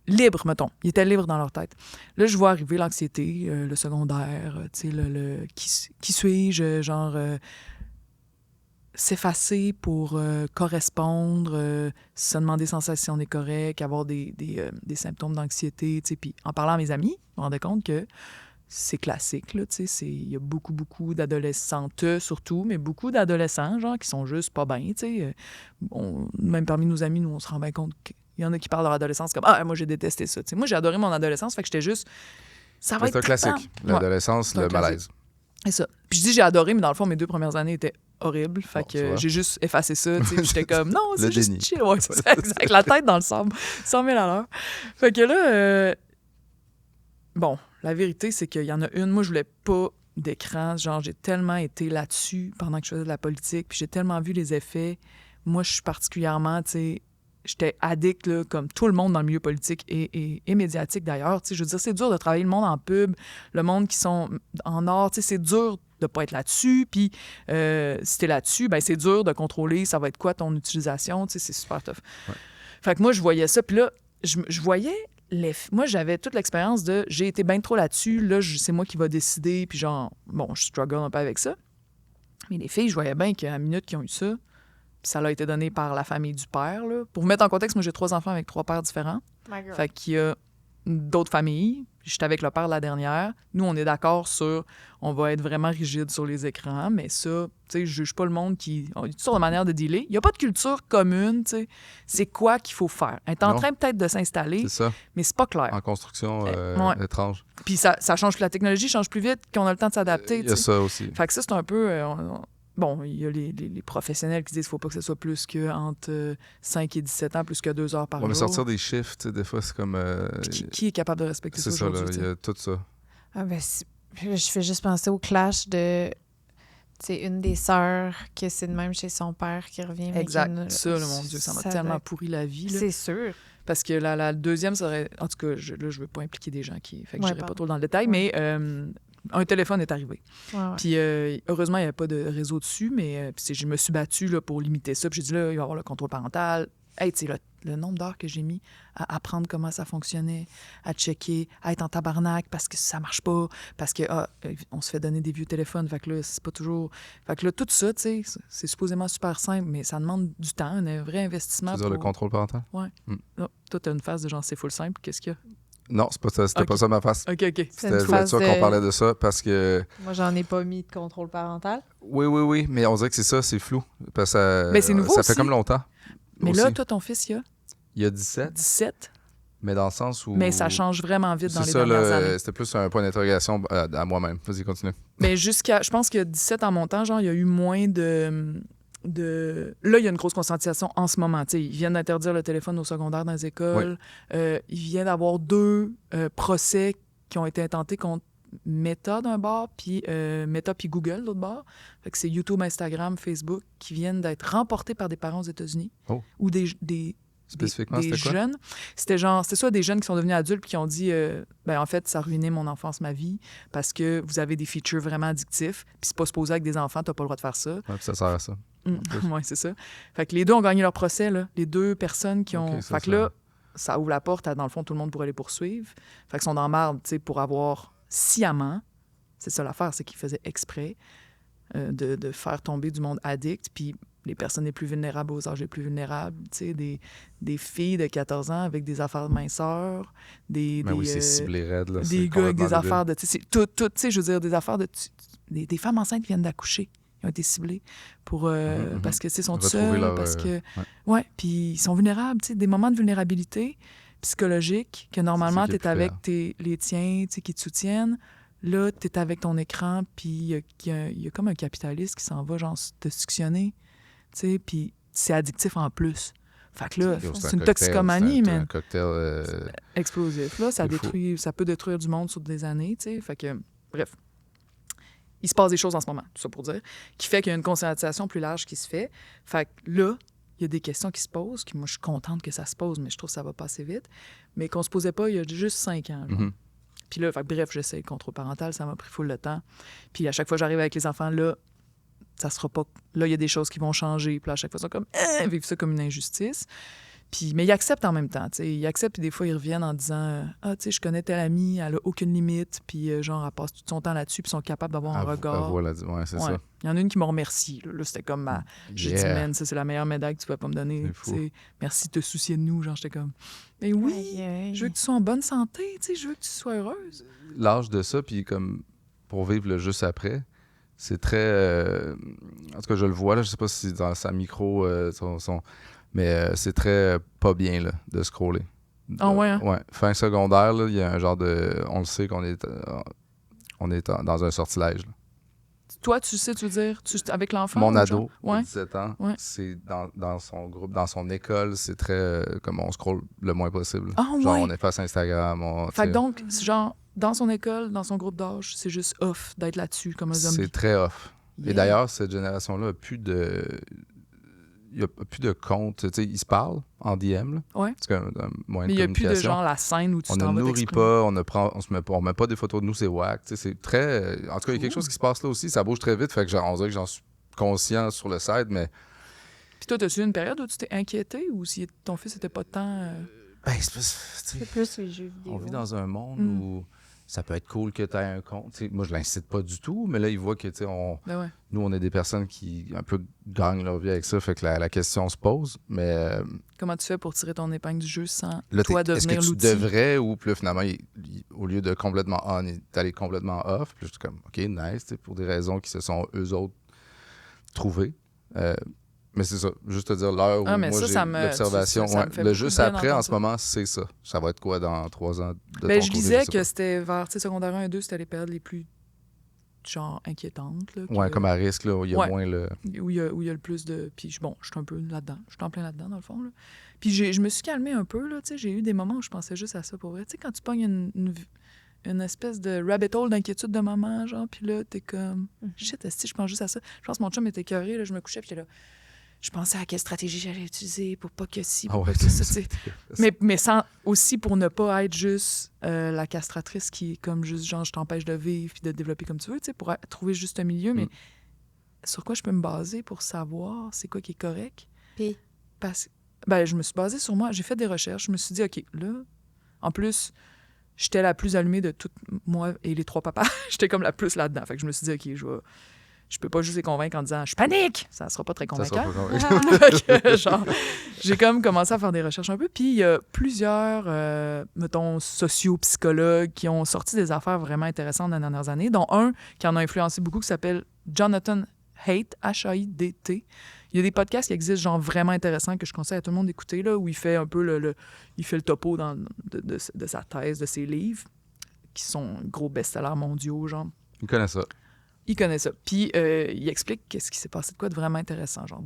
libres, mettons. Ils étaient libres dans leur tête. Là, je vois arriver l'anxiété, le secondaire, tu sais, qui suis-je, genre... s'effacer pour correspondre, se demander sans cesse si on est correct, avoir des symptômes d'anxiété, tu sais. Puis en parlant à mes amis, je me rendais compte que c'est classique, là, tu sais. Il y a beaucoup, beaucoup d'adolescentes, surtout, mais beaucoup d'adolescents, genre, qui sont juste pas bien, tu sais. Même parmi nos amis, nous, on se rend bien compte qu'il y en a qui parlent de leur adolescence comme « Ah, moi, j'ai détesté ça. » Tu sais, moi, j'ai adoré mon adolescence, fait que j'étais juste... Ça va être c'est un classique. L'adolescence, le malaise. C'est ça. Puis je dis j'ai adoré, mais dans le fond, mes 2 premières années étaient horribles. Fait que j'ai juste effacé ça. J'étais comme, non, c'est juste chill. Ouais, c'est ça, exact. La tête dans le sable. 100 000 à l'heure. Fait que là, bon, la vérité, c'est qu'il y en a une. Moi, je voulais pas d'écran. Genre, j'ai tellement été là-dessus pendant que je faisais de la politique. Puis j'ai tellement vu les effets. Moi, je suis particulièrement, tu sais, j'étais addict, là, comme tout le monde dans le milieu politique et médiatique d'ailleurs. Tu sais, je veux dire, c'est dur de travailler le monde en pub, le monde qui sont en art. Tu sais, c'est dur de pas être là-dessus. Puis si t'es là-dessus, ben c'est dur de contrôler ça va être quoi ton utilisation. Tu sais, c'est super tough. Ouais. Fait que moi, je voyais ça. Puis là, je voyais... Moi, j'avais toute l'expérience de j'ai été bien trop là-dessus. Là, c'est moi qui va décider. Puis genre, bon, je struggle un peu avec ça. Mais les filles, je voyais bien qu'à la minute qu'ils ont eu ça, ça a été donné par la famille du père. Là. Pour vous mettre en contexte, moi, j'ai 3 enfants avec 3 pères différents. Fait qu'il y a d'autres familles. J'étais avec le père de la dernière. Nous, on est d'accord sur... On va être vraiment rigide sur les écrans, mais ça, tu sais, je juge pas le monde qui... On est sur la manière de dealer. Il n'y a pas de culture commune, tu sais. C'est quoi qu'il faut faire? Elle est en train peut-être de s'installer, mais c'est pas clair. En construction étrange. Puis ça change, la technologie change plus vite qu'on a le temps de s'adapter. Il y a ça aussi. Fait que ça, c'est un peu... Bon, il y a les professionnels qui disent qu'il ne faut pas que ce soit plus qu'entre 5 et 17 ans, plus que 2 heures par jour. On va sortir des chiffres, tu sais, des fois, c'est comme... Qui est capable de respecter ça aujourd'hui? C'est ça, là, il y a tout ça. Ah ben, je fais juste penser au clash de... Tu sais, une des sœurs, que c'est de même chez son père qui revient. Exact. Ça, là, mon Dieu, ça m'a tellement pourri la vie. Là. C'est sûr. Parce que la deuxième serait... En tout cas, je veux pas impliquer des gens qui... Fait que j'irai pas trop dans le détail, mais... un téléphone est arrivé. Ouais. Puis heureusement, il n'y avait pas de réseau dessus, mais je me suis battue là, pour limiter ça. Puis j'ai dit, là, il va y avoir le contrôle parental. Hey, tu sais, le nombre d'heures que j'ai mis à apprendre comment ça fonctionnait, à checker, à être en tabarnak parce que ça marche pas, parce que on se fait donner des vieux téléphones. Fait que là, c'est pas toujours... Fait que là, tout ça, tu sais, c'est supposément super simple, mais ça demande du temps, un vrai investissement. Tu veux dire le contrôle parental? Oui. Toi, t'as une phase de genre, c'est full simple. Qu'est-ce qu'il y a? Non, c'était pas ça ma face. OK. C'était ça qu'on parlait de ça parce que... Moi, j'en ai pas mis de contrôle parental. Oui, mais on dirait que c'est ça, c'est flou. Parce que mais c'est nouveau ça aussi. fait comme longtemps. Mais aussi. Là, toi, ton fils, il y a 17. 17? Mais dans le sens où... Mais ça change vraiment vite dans les ça, dernières là, années. c'était plus un point d'interrogation à moi-même. Vas-y, continue. Mais je pense que 17 en montant, genre, il y a eu moins de... Là, il y a une grosse conscientisation en ce moment. T'sais, ils viennent d'interdire le téléphone au secondaire dans les écoles. Il vient d'avoir 2 procès qui ont été intentés contre Meta d'un bord, puis Meta puis Google de l'autre bord. Fait que c'est YouTube, Instagram, Facebook qui viennent d'être remportés par des parents aux États-Unis ou des Spécifiquement, des c'était quoi? jeunes. C'était soit des jeunes qui sont devenus adultes puis qui ont dit ben en fait, ça a ruiné mon enfance, ma vie, parce que vous avez des features vraiment addictifs, puis c'est pas supposé avec des enfants, t'as pas le droit de faire ça. Ouais, puis ça sert à ça. Oui, c'est ça. Fait que les 2 ont gagné leur procès, là. Les 2 personnes qui ont... Fait que là, ça ouvre la porte à, dans le fond, tout le monde pourrait les poursuivre. Fait qu'ils sont dans la merde, tu sais, pour avoir sciemment, c'est ça l'affaire, c'est qu'ils faisaient exprès de faire tomber du monde addict, puis les personnes les plus vulnérables aux âges les plus vulnérables, tu sais, des filles de 14 ans avec des affaires de minceur, oui, c'est ciblé raide, là. Des gars avec des affaires de... Tu sais, tout, tu sais, je veux dire, des affaires de... Des femmes enceintes qui viennent d'accoucher. Ils ont été ciblés pour, parce que, tu sais, sont seuls, parce que... Ouais, puis ils sont vulnérables, tu sais, des moments de vulnérabilité psychologique que normalement, tu es avec les tiens, tu sais, qui te soutiennent. Là, tu es avec ton écran, puis il y a comme un capitaliste qui s'en va, genre, te suctionner, tu sais, puis c'est addictif en plus. Fait que là, c'est une toxicomanie, mais... C'est un cocktail... explosif, là. Ça peut détruire du monde sur des années, tu sais. Fait que, bref. Il se passe des choses en ce moment, tout ça pour dire, qui fait qu'il y a une conscientisation plus large qui se fait. Fait que là, il y a des questions qui se posent, qui, moi, je suis contente que ça se pose, mais je trouve que ça va pas assez vite, mais qu'on se posait pas il y a juste 5 ans. Puis là, fait que, bref, j'essaie le contrôle parental, ça m'a pris full le temps. Puis à chaque fois que j'arrive avec les enfants, là, ça sera pas... Là, il y a des choses qui vont changer, puis là, à chaque fois, ils sont comme « vivent ça comme une injustice ». Puis, mais ils acceptent en même temps, tu sais. Ils acceptent, puis des fois, ils reviennent en disant « Ah, tu sais, je connais telle amie, elle a aucune limite, puis genre, elle passe tout son temps là-dessus, puis ils sont capables d'avoir un regard. » Ouais, c'est ça. Il y en a une qui m'a remercié. Là, c'était comme ma... J'ai dit « Man, ça, c'est la meilleure médaille que tu peux pas me donner. Merci de te soucier de nous. » Genre, j'étais comme « Mais oui, je veux que tu sois en bonne santé, tu sais, je veux que tu sois heureuse. » L'âge de ça, puis comme pour vivre le juste après, c'est très... En tout cas, je le vois, là, je sais pas si dans sa micro, mais c'est très pas bien là, de scroller. Ah ouais, hein? Ouais. Fin secondaire, il y a un genre de... On le sait qu'on est, dans un sortilège. Là. Toi, tu sais, tu veux dire, avec l'enfant? Mon ado, genre? Ouais. 17 ans, c'est dans son groupe, dans son école, c'est très... comme on scrolle le moins possible. Ah ouais? Genre, on efface Instagram. Fait que donc, genre, dans son école, dans son groupe d'âge, c'est juste off d'être là-dessus comme un zombie. C'est très off. Yeah. Et d'ailleurs, cette génération-là n'a plus de... Il n'y a plus de compte. Tu sais, ils se parlent en DM. Là. Ouais. C'est comme un moyen mais de communication. Mais il n'y a plus de genre la scène où tu t'en vas On ne nourrit t'exprimer. pas, on met pas des photos de nous, c'est whack. Tu sais, c'est très... En tout cas, il y a quelque chose qui se passe là aussi. Ça bouge très vite. Fait que genre, on dirait que j'en suis conscient sur le site, mais... Puis toi, t'as-tu eu une période où tu t'es inquiété ou si ton fils n'était pas tant... Ben, c'est plus les jeux vidéo. On vit dans un monde où... Ça peut être cool que tu aies un compte. T'sais, moi, je l'incite pas du tout, mais là, il voit que nous, on est des personnes qui un peu gagnent leur vie avec ça. Fait que la question se pose. Mais comment tu fais pour tirer ton épingle du jeu sans toi devenir l'outil? Est-ce que tu devrais ou puis là, finalement, au lieu de complètement on, il est allé complètement off. Puis je suis comme, OK, nice, pour des raisons qui se sont eux autres trouvées. Mais c'est ça, juste te dire l'heure où moi j'ai l'observation. Le juste après, en ce moment, c'est ça. Ça va être quoi dans 3 ans de ton côté? Je disais que c'était vers secondaire 1 et 2, c'était les périodes les plus genre inquiétantes. Là, comme à risque, là, où il y a moins le... Où il y a le plus de... Puis bon, je suis un peu là-dedans. Je suis en plein là-dedans, dans le fond. Là. Puis je me suis calmée un peu. Là, j'ai eu des moments où je pensais juste à ça pour vrai. Tu sais, quand tu pognes une espèce de rabbit hole d'inquiétude de maman, genre, puis là, t'es comme... Shit, je pense juste à ça. Je pense que mon chum était écœuré, là, je me couchais, puis là... Je pensais à quelle stratégie j'allais utiliser pour pas que si, pour pas que ça, mais sans, aussi pour ne pas être juste la castratrice qui est comme juste genre je t'empêche de vivre puis de te développer comme tu veux, pour trouver juste un milieu, mais sur quoi je peux me baser pour savoir c'est quoi qui est correct? Puis? Parce je me suis basée sur moi, j'ai fait des recherches, je me suis dit, OK, là, en plus, j'étais la plus allumée de toutes, moi et les 3 papas, j'étais comme la plus là-dedans, fait que je me suis dit, OK, je peux pas juste les convaincre en disant « Je panique! » Ça sera pas très convaincant. Genre, j'ai comme commencé à faire des recherches un peu. Puis il y a plusieurs, mettons, socio-psychologues qui ont sorti des affaires vraiment intéressantes dans les dernières années, dont un qui en a influencé beaucoup, qui s'appelle Jonathan Haidt, H-A-I-D-T. Il y a des podcasts qui existent, genre vraiment intéressants, que je conseille à tout le monde d'écouter, là, où il fait un peu il fait le topo de sa thèse, de ses livres, qui sont gros best-sellers mondiaux, genre. Il connaît ça. Il connaît ça. Puis il explique qu'est-ce qui s'est passé de quoi de vraiment intéressant. Genre,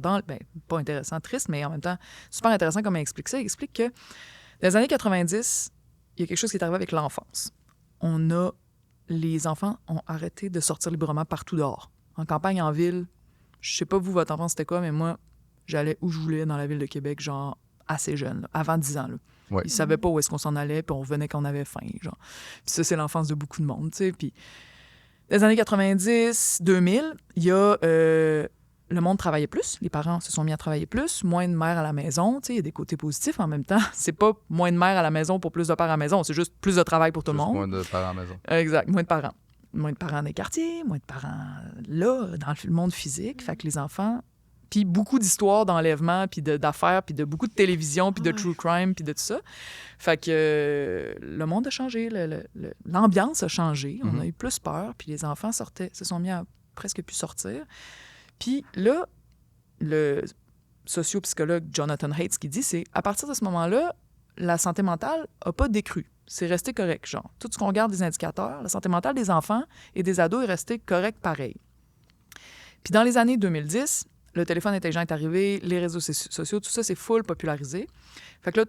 pas intéressant, triste, mais en même temps, super intéressant comme il explique ça. Il explique que dans les années 90, il y a quelque chose qui est arrivé avec l'enfance. Les enfants ont arrêté de sortir librement partout dehors. En campagne, en ville, je sais pas vous, votre enfance, c'était quoi, mais moi, j'allais où je voulais dans la ville de Québec, genre assez jeune, là, avant 10 ans. Là. Ouais. Ils savaient pas où est-ce qu'on s'en allait, puis on revenait quand on avait faim. Genre. Puis ça, c'est l'enfance de beaucoup de monde, tu sais. Puis dans les années 90, 2000, il y a... le monde travaillait plus, les parents se sont mis à travailler plus, moins de mères à la maison, tu sais, il y a des côtés positifs en même temps. C'est pas moins de mères à la maison pour plus de pères à la maison, c'est juste plus de travail pour tout le monde. Moins de parents à la maison. Exact, moins de parents. Moins de parents dans les quartiers, moins de parents là, dans le monde physique. Fait que les enfants... Puis beaucoup d'histoires d'enlèvement, puis d'affaires, puis de beaucoup de télévision, puis de true crime, puis de tout ça. Fait que le monde a changé, l'ambiance a changé, on a eu plus peur, puis les enfants se sont mis à presque plus sortir. Puis là, le socio-psychologue Jonathan Haidt, ce qu'il dit, c'est à partir de ce moment-là, la santé mentale n'a pas décru. C'est resté correct, genre. Tout ce qu'on regarde des indicateurs, la santé mentale des enfants et des ados est restée correcte pareil. Puis dans les années 2010, le téléphone intelligent est arrivé, les réseaux sociaux, tout ça, c'est full popularisé. Fait que là,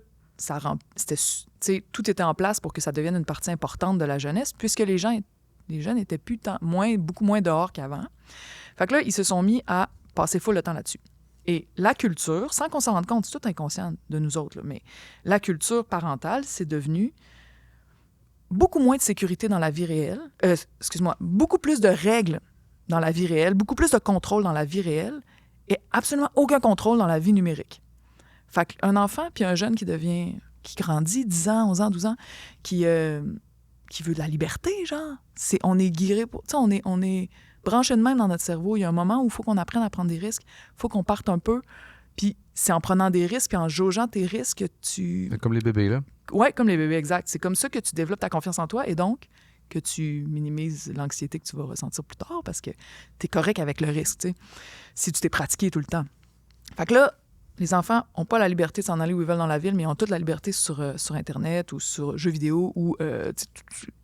tout était en place pour que ça devienne une partie importante de la jeunesse, puisque les jeunes étaient beaucoup moins dehors qu'avant. Fait que là, ils se sont mis à passer full le temps là-dessus. Et la culture, sans qu'on s'en rende compte, c'est tout inconscient de nous autres, là, mais la culture parentale, c'est devenu beaucoup moins de sécurité dans la vie réelle. Beaucoup plus de règles dans la vie réelle, beaucoup plus de contrôle dans la vie réelle et absolument aucun contrôle dans la vie numérique. Fait qu'un enfant puis un jeune qui grandit, 10 ans, 11 ans, 12 ans, qui veut de la liberté, genre, on est guiré pour... Tu sais, on est branché de même dans notre cerveau. Il y a un moment où il faut qu'on apprenne à prendre des risques, il faut qu'on parte un peu, puis c'est en prenant des risques puis en jaugeant tes risques que tu... Comme les bébés, là. Oui, comme les bébés, exact. C'est comme ça que tu développes ta confiance en toi et donc que tu minimises l'anxiété que tu vas ressentir plus tard parce que tu es correct avec le risque, tu sais, si tu t'es pratiqué tout le temps. Fait que là, les enfants n'ont pas la liberté de s'en aller où ils veulent dans la ville, mais ils ont toute la liberté sur Internet ou sur jeux vidéo ou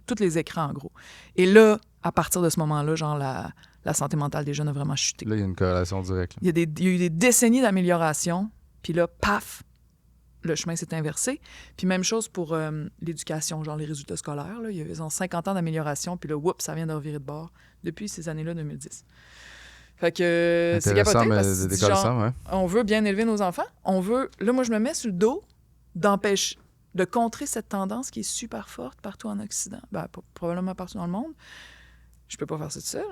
tous les écrans, en gros. Et là, à partir de ce moment-là, genre, la santé mentale des jeunes a vraiment chuté. Là, il y a une corrélation directe. Là. Il y a eu des décennies d'amélioration, puis là, paf, le chemin s'est inversé. Puis même chose pour l'éducation, genre les résultats scolaires. Là. Il y a 50 ans d'amélioration, puis là, whoops, ça vient de revirer de bord depuis ces années-là, 2010. Fait que c'est capoté parce que genre, ouais. On veut bien élever nos enfants. Là, moi, je me mets sur le dos de contrer cette tendance qui est super forte partout en Occident. Ben, probablement partout dans le monde. Je peux pas faire ça tout seul.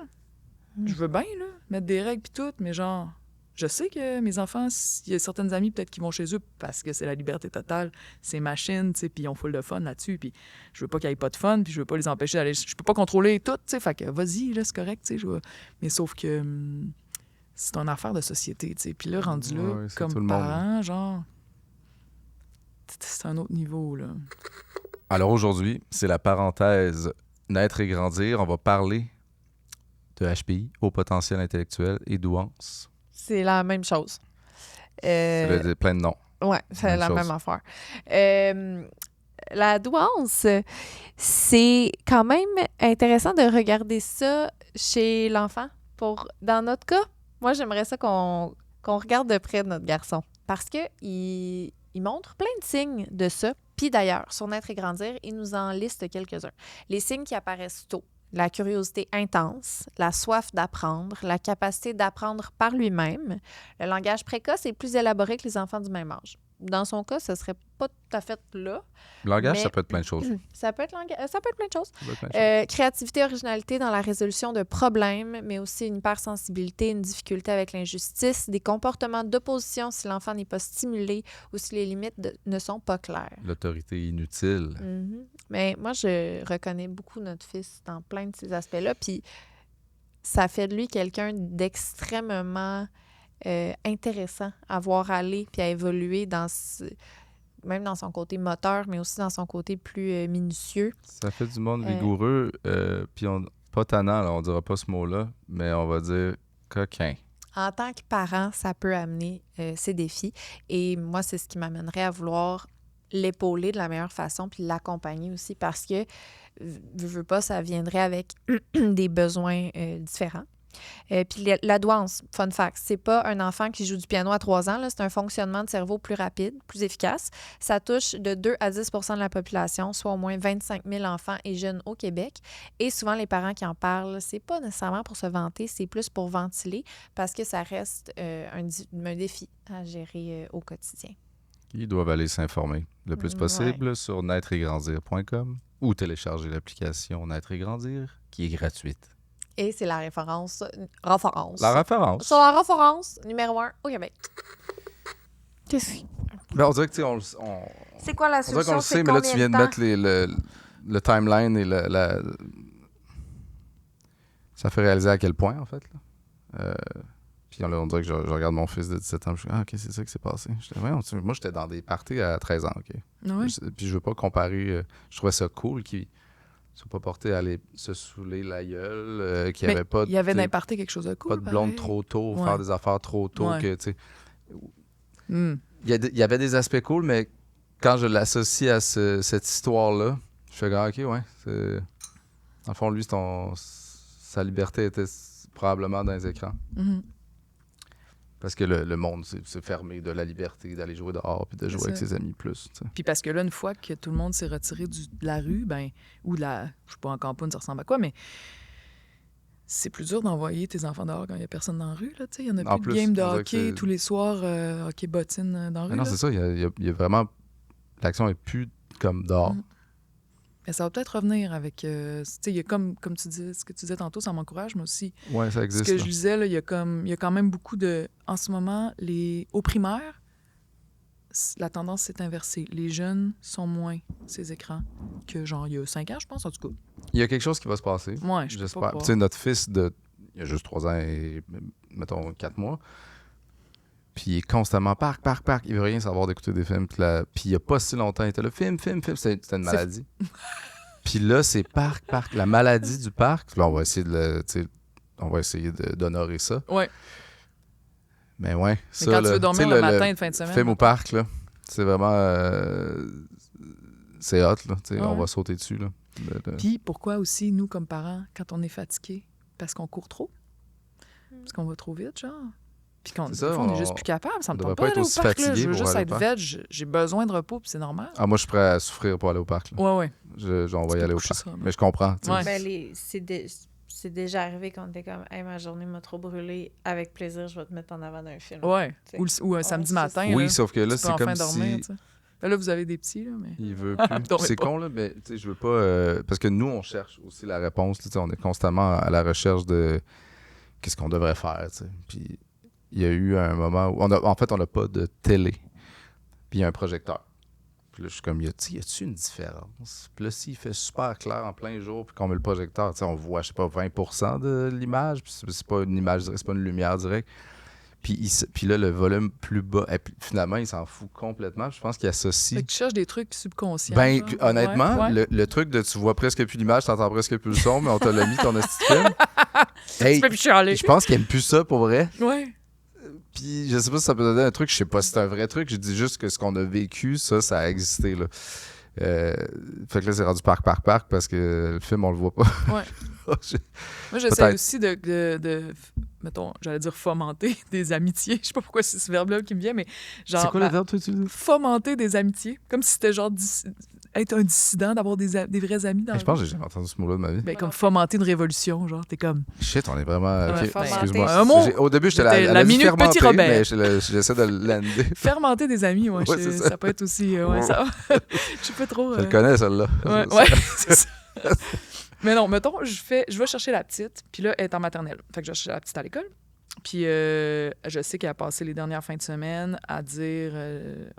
Je veux bien, là, mettre des règles puis tout, mais genre, je sais que mes enfants, il y a certaines amies peut-être qui vont chez eux parce que c'est la liberté totale, c'est machine, tu sais, puis ils ont full de fun là-dessus, puis je veux pas qu'il y ait pas de fun, puis je veux pas les empêcher d'aller... Je peux pas contrôler tout, tu sais, fait que vas-y, là, c'est correct, tu sais, mais sauf que c'est une affaire de société, tu sais, puis là, rendu là, comme parent, genre, c'est un autre niveau, là. Alors aujourd'hui, c'est la parenthèse naître et grandir, on va parler de HPI, haut potentiel intellectuel et douance. C'est la même chose. C'est plein de noms. Oui, c'est la même affaire. La douance, c'est quand même intéressant de regarder ça chez l'enfant. Dans notre cas, moi, j'aimerais ça qu'on regarde de près notre garçon parce qu'il montre plein de signes de ça. Puis d'ailleurs, sur Naître et grandir, il nous en liste quelques-uns. Les signes qui apparaissent tôt. La curiosité intense, la soif d'apprendre, la capacité d'apprendre par lui-même. Le langage précoce est plus élaboré que les enfants du même âge. Dans son cas, ce ne serait pas tout à fait là. Le langage, ça peut être plein de choses. Ça peut être plein de choses. Créativité, originalité dans la résolution de problèmes, mais aussi une hypersensibilité, une difficulté avec l'injustice, des comportements d'opposition si l'enfant n'est pas stimulé ou si les limites ne sont pas claires. L'autorité inutile. Mais moi, je reconnais beaucoup notre fils dans plein de ces aspects-là, puis ça fait de lui quelqu'un d'extrêmement... intéressant à voir aller puis à évoluer même dans son côté moteur, mais aussi dans son côté plus minutieux. Ça fait du monde vigoureux, puis pas tannant, là, on dira pas ce mot-là, mais on va dire coquin. En tant que parent, ça peut amener ces défis. Et moi, c'est ce qui m'amènerait à vouloir l'épauler de la meilleure façon puis l'accompagner aussi parce que, veux pas, ça viendrait avec des besoins différents. Puis la douance, fun fact, c'est pas un enfant qui joue du piano à 3 ans, là, c'est un fonctionnement de cerveau plus rapide, plus efficace. Ça touche de 2 à 10 % de la population, soit au moins 25 000 enfants et jeunes au Québec. Et souvent, les parents qui en parlent, c'est pas nécessairement pour se vanter, c'est plus pour ventiler parce que ça reste un défi à gérer au quotidien. Ils doivent aller s'informer le plus possible sur naîtreetgrandir.com ou télécharger l'application Naître et Grandir qui est gratuite. Et c'est la référence. La référence. Sur la référence numéro 1 au Québec. Qu'est-ce que... Ben, on dirait que, tu sais, C'est quoi la on dirait solution? qu'on le sait, mais là, tu viens de mettre le timeline et ça fait réaliser à quel point, en fait. Là. Puis on dirait que je regarde mon fils de 17 ans, je dis, OK, c'est ça qui s'est passé. Moi, j'étais dans des parties à 13 ans, OK. Oui. Puis je veux pas comparer. Je trouvais ça cool qu'ils ne soient pas portés à aller se saouler la gueule, qu'il n'y avait pas... Il y avait d'imparter quelque chose de cool, pas de blonde pareil. trop tôt, faire des affaires trop tôt, que, tu sais... Il y avait des aspects cool, mais quand je l'associe à cette histoire-là, je fais OK, ouais. Dans le fond, lui, sa liberté était probablement dans les écrans. Mm-hmm. Parce que le monde s'est fermé de la liberté d'aller jouer dehors puis de jouer avec ses amis plus. T'sais. Puis parce que là, une fois que tout le monde s'est retiré de la rue, ben, ou de la... Je sais pas en campagne, ça ressemble à quoi, mais c'est plus dur d'envoyer tes enfants dehors quand il n'y a personne dans la rue. Il n'y en a plus de game de hockey tous les soirs, hockey bottine dans la rue. Mais non, c'est ça. Il y a vraiment... L'action n'est plus comme dehors. Mm. Mais ça va peut-être revenir avec... il y a comme tu dis, ce que tu disais tantôt, ça m'encourage, mais aussi... Oui, ça existe. Ce que je disais, il y a quand même beaucoup de... En ce moment, au primaire, la tendance s'est inversée. Les jeunes sont moins ces écrans que, genre, il y a 5 ans, je pense, en tout cas. Il y a quelque chose qui va se passer. Oui, j'espère. Tu sais, notre fils, il a juste 3 ans et, mettons, 4 mois. Puis il est constamment parc. Il veut rien savoir d'écouter des films. Puis il n'y a pas si longtemps, il était là, film. C'était une maladie. Puis là, c'est parc. La maladie du parc. Puis là, on va essayer d'honorer ça. Ouais. Mais ouais. Mais quand tu veux dormir le matin de fin de semaine. Film au parc, là, c'est vraiment... c'est hot, là. On va sauter dessus, là. Puis pourquoi aussi, nous, comme parents, quand on est fatigués, parce qu'on court trop? Parce qu'on va trop vite, genre? Puis quand on est juste plus capable, ça me tente pas d'aller au parc. Là. Je veux juste être veg, j'ai besoin de repos, puis c'est normal. Ah, moi, je suis prêt à souffrir pour aller au parc. Là. Ouais. On va y aller au parc. Ça, mais je comprends. Ouais. Ben, c'est déjà arrivé quand t'es comme, hey, ma journée m'a trop brûlé, avec plaisir, je vais te mettre en avant d'un film. Ouais. Ou un samedi matin. Oui, là, sauf que là, c'est comme dormir, si... Ben là, vous avez des petits, là, mais... Il veut plus. C'est con, là, mais je veux pas... parce que nous, on cherche aussi la réponse. On est constamment à la recherche de qu'est-ce qu'on devrait faire, t'sais. Puis il y a eu un moment où... on n'a pas de télé. Puis il y a un projecteur. Puis là, je suis comme, y a-tu une différence? Puis là, s'il fait super clair en plein jour, puis qu'on met le projecteur, on voit, je sais pas, 20% de l'image. Puis c'est pas une image directe, c'est pas une lumière directe. Puis là, le volume plus bas, et puis, finalement, il s'en fout complètement. Je pense qu'il associe... Fait que tu cherches des trucs subconscients. Ben, honnêtement, le truc de tu vois presque plus l'image, t'entends presque plus le son, mais on t'a mis ton esti de film. Hey, tu peux plus chialer. Je pense qu'il aime plus ça, pour vrai. Ouais. Puis je sais pas si ça peut donner un truc, je sais pas si c'est un vrai truc, je dis juste que ce qu'on a vécu, ça a existé, là. Fait que là, c'est rendu parc, parce que le film, on le voit pas. Ouais. Moi, j'essaie aussi de mettons, j'allais dire fomenter des amitiés. Je sais pas pourquoi c'est ce verbe-là qui me vient, mais genre... C'est quoi le verbe, toi, tu dis? Fomenter des amitiés. Comme si c'était genre être un dissident, d'avoir des vrais amis dans Je pense que j'ai jamais entendu ce mot-là de ma vie. Ben, comme fomenter une révolution, genre, t'es comme... Shit, on est vraiment... Ouais, OK, excuse-moi. Au début, j'étais la minute petit Robert. Mais j'essaie de lander. Fermenter des amis, ouais, ça peut être aussi... ça va. Je sais pas trop... Je le connais, celle-là. Ouais, c'est ça. Mais non, mettons, je vais chercher la petite, puis là, elle est en maternelle. Fait que je vais chercher la petite à l'école. Puis je sais qu'elle a passé les dernières fins de semaine à dire...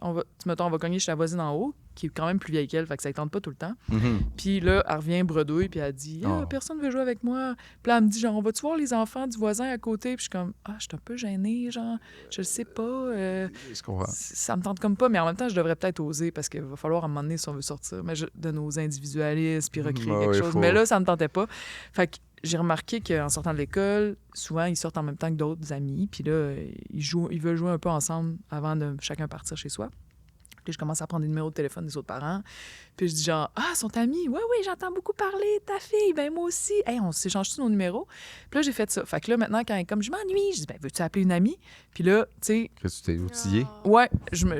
on va cogner chez la voisine en haut, qui est quand même plus vieille qu'elle, fait que ça ne tente pas tout le temps. Mm-hmm. Puis là, elle revient bredouille, puis elle dit personne ne veut jouer avec moi. Puis là, elle me dit, genre, on va-tu voir les enfants du voisin à côté? Puis je suis comme, je suis un peu gênée, genre, je le sais pas. Ça me tente comme pas, mais en même temps, je devrais peut-être oser, parce qu'il va falloir à un moment donné, si on veut sortir de nos individualismes, puis recréer quelque chose. Mais là, ça me tentait pas. Fait que j'ai remarqué qu'en sortant de l'école, souvent, ils sortent en même temps que d'autres amis. Puis là, ils veulent jouer un peu ensemble avant de chacun partir chez soi. Puis je commence à prendre des numéros de téléphone des autres parents. Puis je dis genre, ah, sont amis? Oui, oui, j'entends beaucoup parler de ta fille. Ben moi aussi. Hey, on s'échange tous nos numéros. Puis là, j'ai fait ça. Fait que là, maintenant, comme je m'ennuie, je dis, ben veux-tu appeler une amie? Puis là, tu sais. Que tu t'es outillé. Ouais,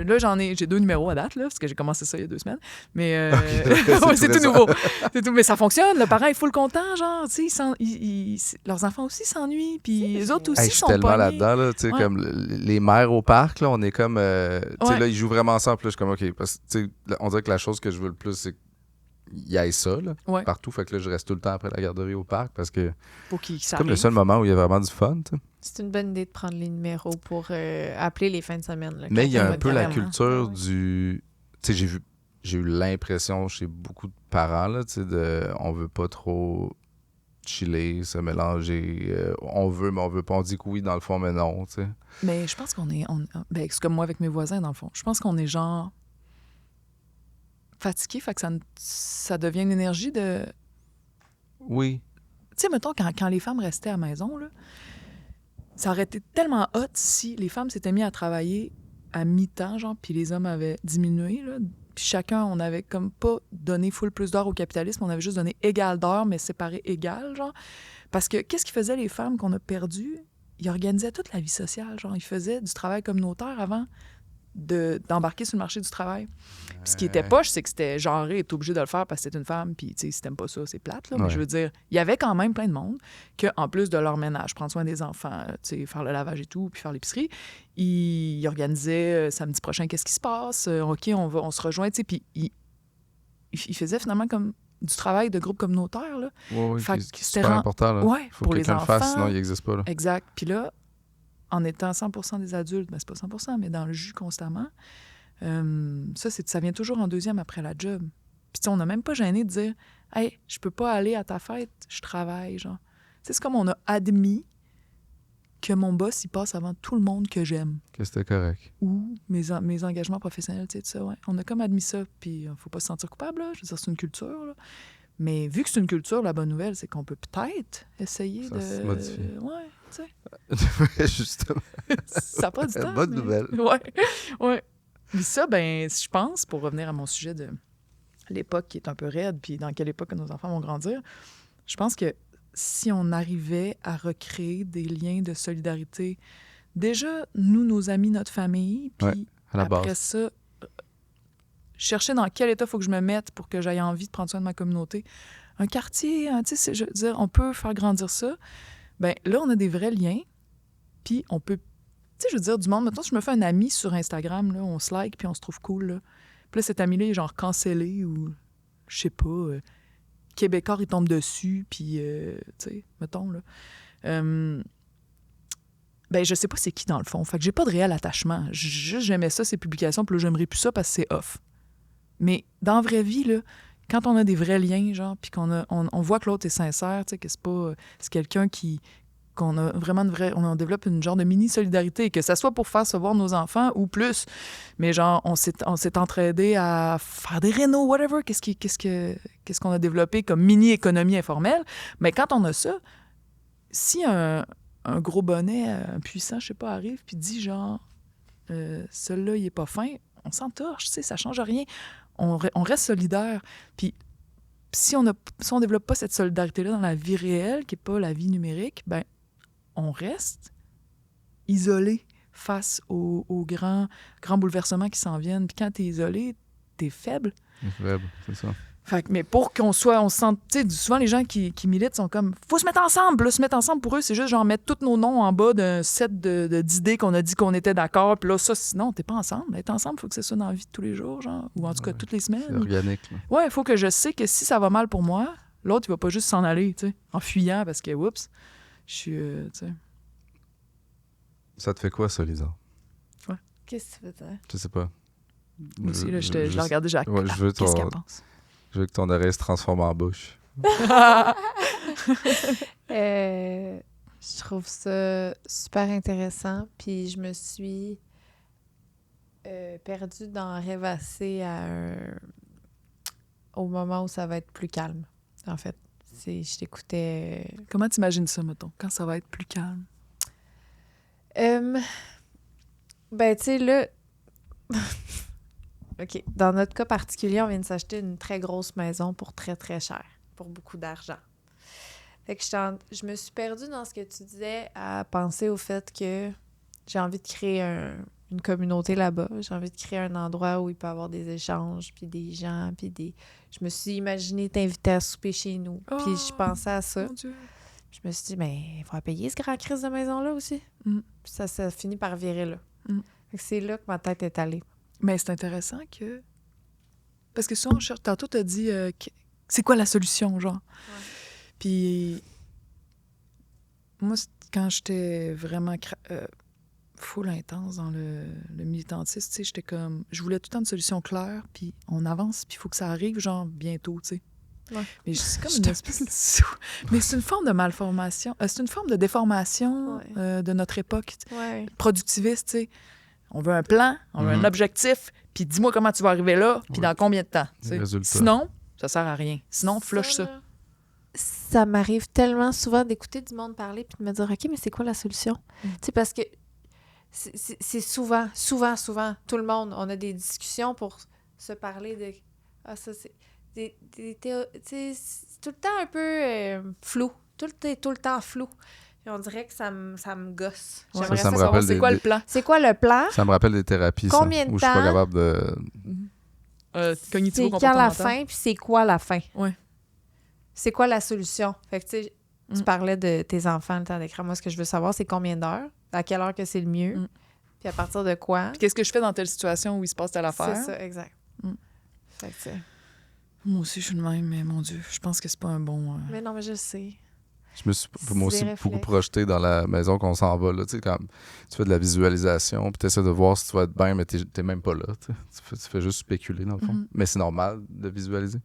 là, j'ai 2 numéros à date, là, parce que j'ai commencé ça il y a 2 semaines. Mais Okay, c'est tout nouveau. C'est tout. Mais ça fonctionne. Le parent est full content, genre, tu sais, leurs enfants aussi s'ennuient. Puis les autres aussi Hey, je suis sont tellement pognés. là-dedans, là, tu sais, Ouais. comme les mères au parc, là, on est comme, tu sais, Ouais. là, ils jouent vraiment ensemble, puis là, je suis comme, OK, parce que, tu sais, là, on dirait que la chose que je veux le plus, c'est qu'il y ait ça, là, Ouais. partout, fait que là, je reste tout le temps après la garderie au parc, parce que Pour qu'ils c'est comme le seul moment où il y a vraiment du fun, tu sais. C'est une bonne idée de prendre les numéros pour appeler les fins de semaine. Là, Mais il y a quand un peu la carrément. culture Ouais. du... Tu sais, j'ai eu l'impression chez beaucoup de parents, là, tu sais, on veut pas trop chiller, se mélanger, on veut, mais on veut pas, on dit que oui, dans le fond, mais non, tu sais. Mais je pense qu'on est... ben, c'est comme moi avec mes voisins, dans le fond. Je pense qu'on est genre fatigué, fait que ça devient une énergie de... Oui. Tu sais, mettons, quand les femmes restaient à la maison, là, ça aurait été tellement hot si les femmes s'étaient mis à travailler à mi-temps, genre, puis les hommes avaient diminué, là. Puis chacun, on avait comme pas donné full plus d'heures au capitalisme, on avait juste donné égal d'heures, mais séparé égal, genre. Parce que qu'est-ce qu'ils faisaient les femmes qu'on a perdues? Ils organisaient toute la vie sociale, genre. Ils faisaient du travail communautaire avant d'embarquer sur le marché du travail. Puis ce qui était poche, c'est que c'était genré, t'es obligé de le faire parce que c'est une femme, puis tu sais, si t'aimes pas ça, c'est plate, là. Mais je veux dire, il y avait quand même plein de monde que, en plus de leur ménage, prendre soin des enfants, tu sais, faire le lavage et tout, puis faire l'épicerie, ils organisaient samedi prochain, qu'est-ce qui se passe? OK, on se rejoint, tu sais, puis ils faisaient finalement comme du travail de groupe communautaire, là. Oui, Fait c'est que c'était super important, là. Ouais, Faut pour que les quelqu'un enfants. le fasse, sinon il n'existe pas, là. Exact. Puis là, en étant 100% des adultes, ben c'est pas 100%, mais dans le jus constamment, ça vient toujours en deuxième après la job. Puis tu sais, on n'a même pas gêné de dire « Hey, je peux pas aller à ta fête, je travaille. » genre. Tu sais, c'est comme on a admis que mon boss, il passe avant tout le monde que j'aime. Que c'était correct. Ou mes engagements professionnels, tu sais, tout ça, ouais. On a comme admis ça, puis faut pas se sentir coupable, là. Je veux dire, c'est une culture, là. Mais vu que c'est une culture, la bonne nouvelle, c'est qu'on peut peut-être essayer de... se modifie. Ouais, tu sais. Justement. Ça prend du temps. Bonne mais... nouvelle. Ouais, ouais. Puis ça, ben, je pense, pour revenir à mon sujet de l'époque qui est un peu raide, puis dans quelle époque que nos enfants vont grandir, je pense que si on arrivait à recréer des liens de solidarité, déjà, nous, nos amis, notre famille, puis ouais, à la après base. ça, chercher dans quel état il faut que je me mette pour que j'aie envie de prendre soin de ma communauté. Un quartier, tu sais, je veux dire, on peut faire grandir ça. Ben là, on a des vrais liens, puis on peut... Tu sais, je veux dire, du monde, maintenant, si je me fais un ami sur Instagram, là, on se like, puis on se trouve cool, là. Puis là, cet ami-là, il est genre cancellé ou, je sais pas, Québécois, il tombe dessus, puis, tu sais, mettons, là. Ben, je sais pas c'est qui, dans le fond. Fait que j'ai pas de réel attachement. Juste, j'aimais ça, ces publications, puis là, j'aimerais plus ça parce que c'est off. Mais dans la vraie vie, là, quand on a des vrais liens, genre, puis on voit que l'autre est sincère, tu sais, que c'est pas... c'est quelqu'un qu'on a vraiment on développe une genre de mini-solidarité, que ça soit pour faire se voir nos enfants ou plus. Mais genre, on s'est entraidés à faire des rénaux, whatever, qu'est-ce qu'on a développé comme mini-économie informelle. Mais quand on a ça, si un gros bonnet, un puissant, je sais pas, arrive puis dit genre, celui-là, il est pas fin, on s'entorche, tu sais, ça change rien. On reste solidaire. Puis si on développe pas cette solidarité-là dans la vie réelle, qui est pas la vie numérique, ben on reste isolé face aux grands bouleversements qui s'en viennent. Puis quand t'es isolé, t'es faible. Faible, c'est ça. Fait que, mais pour qu'on soit, on se sente, tu sais, souvent les gens qui militent sont comme, faut se mettre ensemble. Là, se mettre ensemble pour eux, c'est juste genre mettre tous nos noms en bas d'un set d'idées qu'on a dit qu'on était d'accord. Puis là, ça, sinon, t'es pas ensemble. Être ensemble, il faut que ce soit dans la vie de tous les jours, genre, ou en tout cas toutes les semaines. C'est organique, là. Ouais, il faut que je sais que si ça va mal pour moi, l'autre, il va pas juste s'en aller, tu sais, en fuyant parce que, oups, je suis, tu sais. Ça te fait quoi, ça, Lisa? Ouais. Qu'est-ce que tu veux dire? Je sais pas. Moi aussi, là, je l'ai regardé, Jacques. Ouais, Qu'est-ce qu'elle pense? Je veux que ton oreille se transforme en bouche. Je trouve ça super intéressant. Puis je me suis perdue dans rêvasser au moment où ça va être plus calme, en fait. Je t'écoutais... Comment t'imagines ça, mettons, quand ça va être plus calme? Ben, tu sais, là... OK. Dans notre cas particulier, on vient de s'acheter une très grosse maison pour très, très cher. Pour beaucoup d'argent. Fait que je me suis perdue dans ce que tu disais à penser au fait que j'ai envie de créer une communauté là-bas. J'ai envie de créer un endroit où il peut y avoir des échanges, puis des gens, puis des... Je me suis imaginé t'inviter à souper chez nous. Puis je pensais à ça. Mon Dieu. Je me suis dit, ben, il faudra payer ce grand crise de maison-là aussi. Puis ça finit par virer là. Fait que c'est là que ma tête est allée. Mais c'est intéressant que... Parce que ça, on cherche... Tantôt, t'as dit... c'est quoi la solution, genre? Ouais. Puis... Moi, quand j'étais vraiment full intense dans le militantisme, tu sais, j'étais comme... Je voulais tout le temps une solution claire, puis on avance, puis il faut que ça arrive, genre, bientôt, tu sais. Ouais. Mais c'est comme une espèce de... Mais c'est une forme de malformation. C'est une forme de déformation de notre époque. Productiviste, tu sais. On veut un plan, on veut un objectif, puis dis-moi comment tu vas arriver là, puis dans combien de temps. Sinon, ça sert à rien. Sinon, flush ça. Ça m'arrive tellement souvent d'écouter du monde parler puis de me dire « OK, mais c'est quoi la solution? » Tu sais, parce que c'est souvent, tout le monde, on a des discussions pour se parler de « Ah, ça, c'est... » c'est tout le temps un peu flou. Tout le temps flou. Puis on dirait que ça me gosse. J'aimerais ça me rappelle c'est quoi le plan? C'est quoi le plan? Ça me rappelle des thérapies, combien de temps? Où je suis pas capable de... Cognitivo-comportemental. C'est quand la fin, puis c'est quoi la fin? Oui. C'est quoi la solution? Fait que, tu sais, tu parlais de tes enfants, le temps d'écran. Moi, ce que je veux savoir, c'est combien d'heures? À quelle heure que c'est le mieux? Puis à partir de quoi? Puis qu'est-ce que je fais dans telle situation où il se passe telle affaire? C'est ça, exact. Fait que, moi aussi, je suis de même, mais mon Dieu, je pense que c'est pas un bon... Mais non, mais je sais. Je me suis moi aussi beaucoup projeté dans la maison qu'on s'en va. Là, tu sais, quand tu fais de la visualisation, puis tu essaies de voir si tu vas être bien, mais t'es même pas là. Tu fais juste spéculer, dans le fond. Mais c'est normal de visualiser.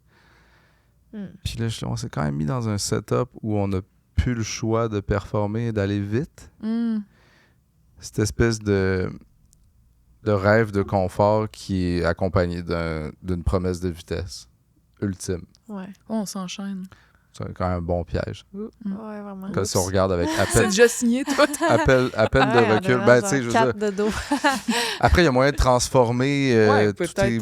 Puis là, on s'est quand même mis dans un setup où on n'a plus le choix de performer et d'aller vite. Cette espèce de rêve de confort qui est accompagné d'une promesse de vitesse ultime. Ouais. On s'enchaîne. C'est quand même un bon piège. Ouais, vraiment. Quand si on regarde avec C'est déjà signé, toi? à peine de recul. Ben, tu sais, je veux dire... de dos. Après, il y a moyen de transformer toutes les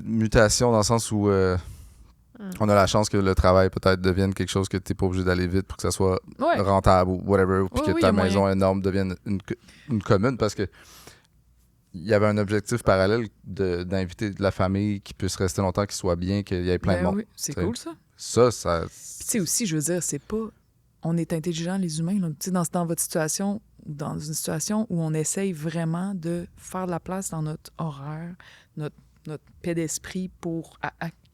mutations dans le sens où on a la chance que le travail peut-être devienne quelque chose que tu n'es pas obligé d'aller vite pour que ça soit rentable ou whatever, puis que ta maison énorme devienne une commune, parce que il y avait un objectif parallèle d'inviter de la famille qui puisse rester longtemps, qui soit bien, qu'il y ait plein de monde. Oui. C'est cool, ça. Ça... Puis tu sais aussi, je veux dire, c'est pas... On est intelligents, les humains. Tu sais, dans votre situation, dans une situation où on essaye vraiment de faire de la place dans notre horaire, notre paix d'esprit pour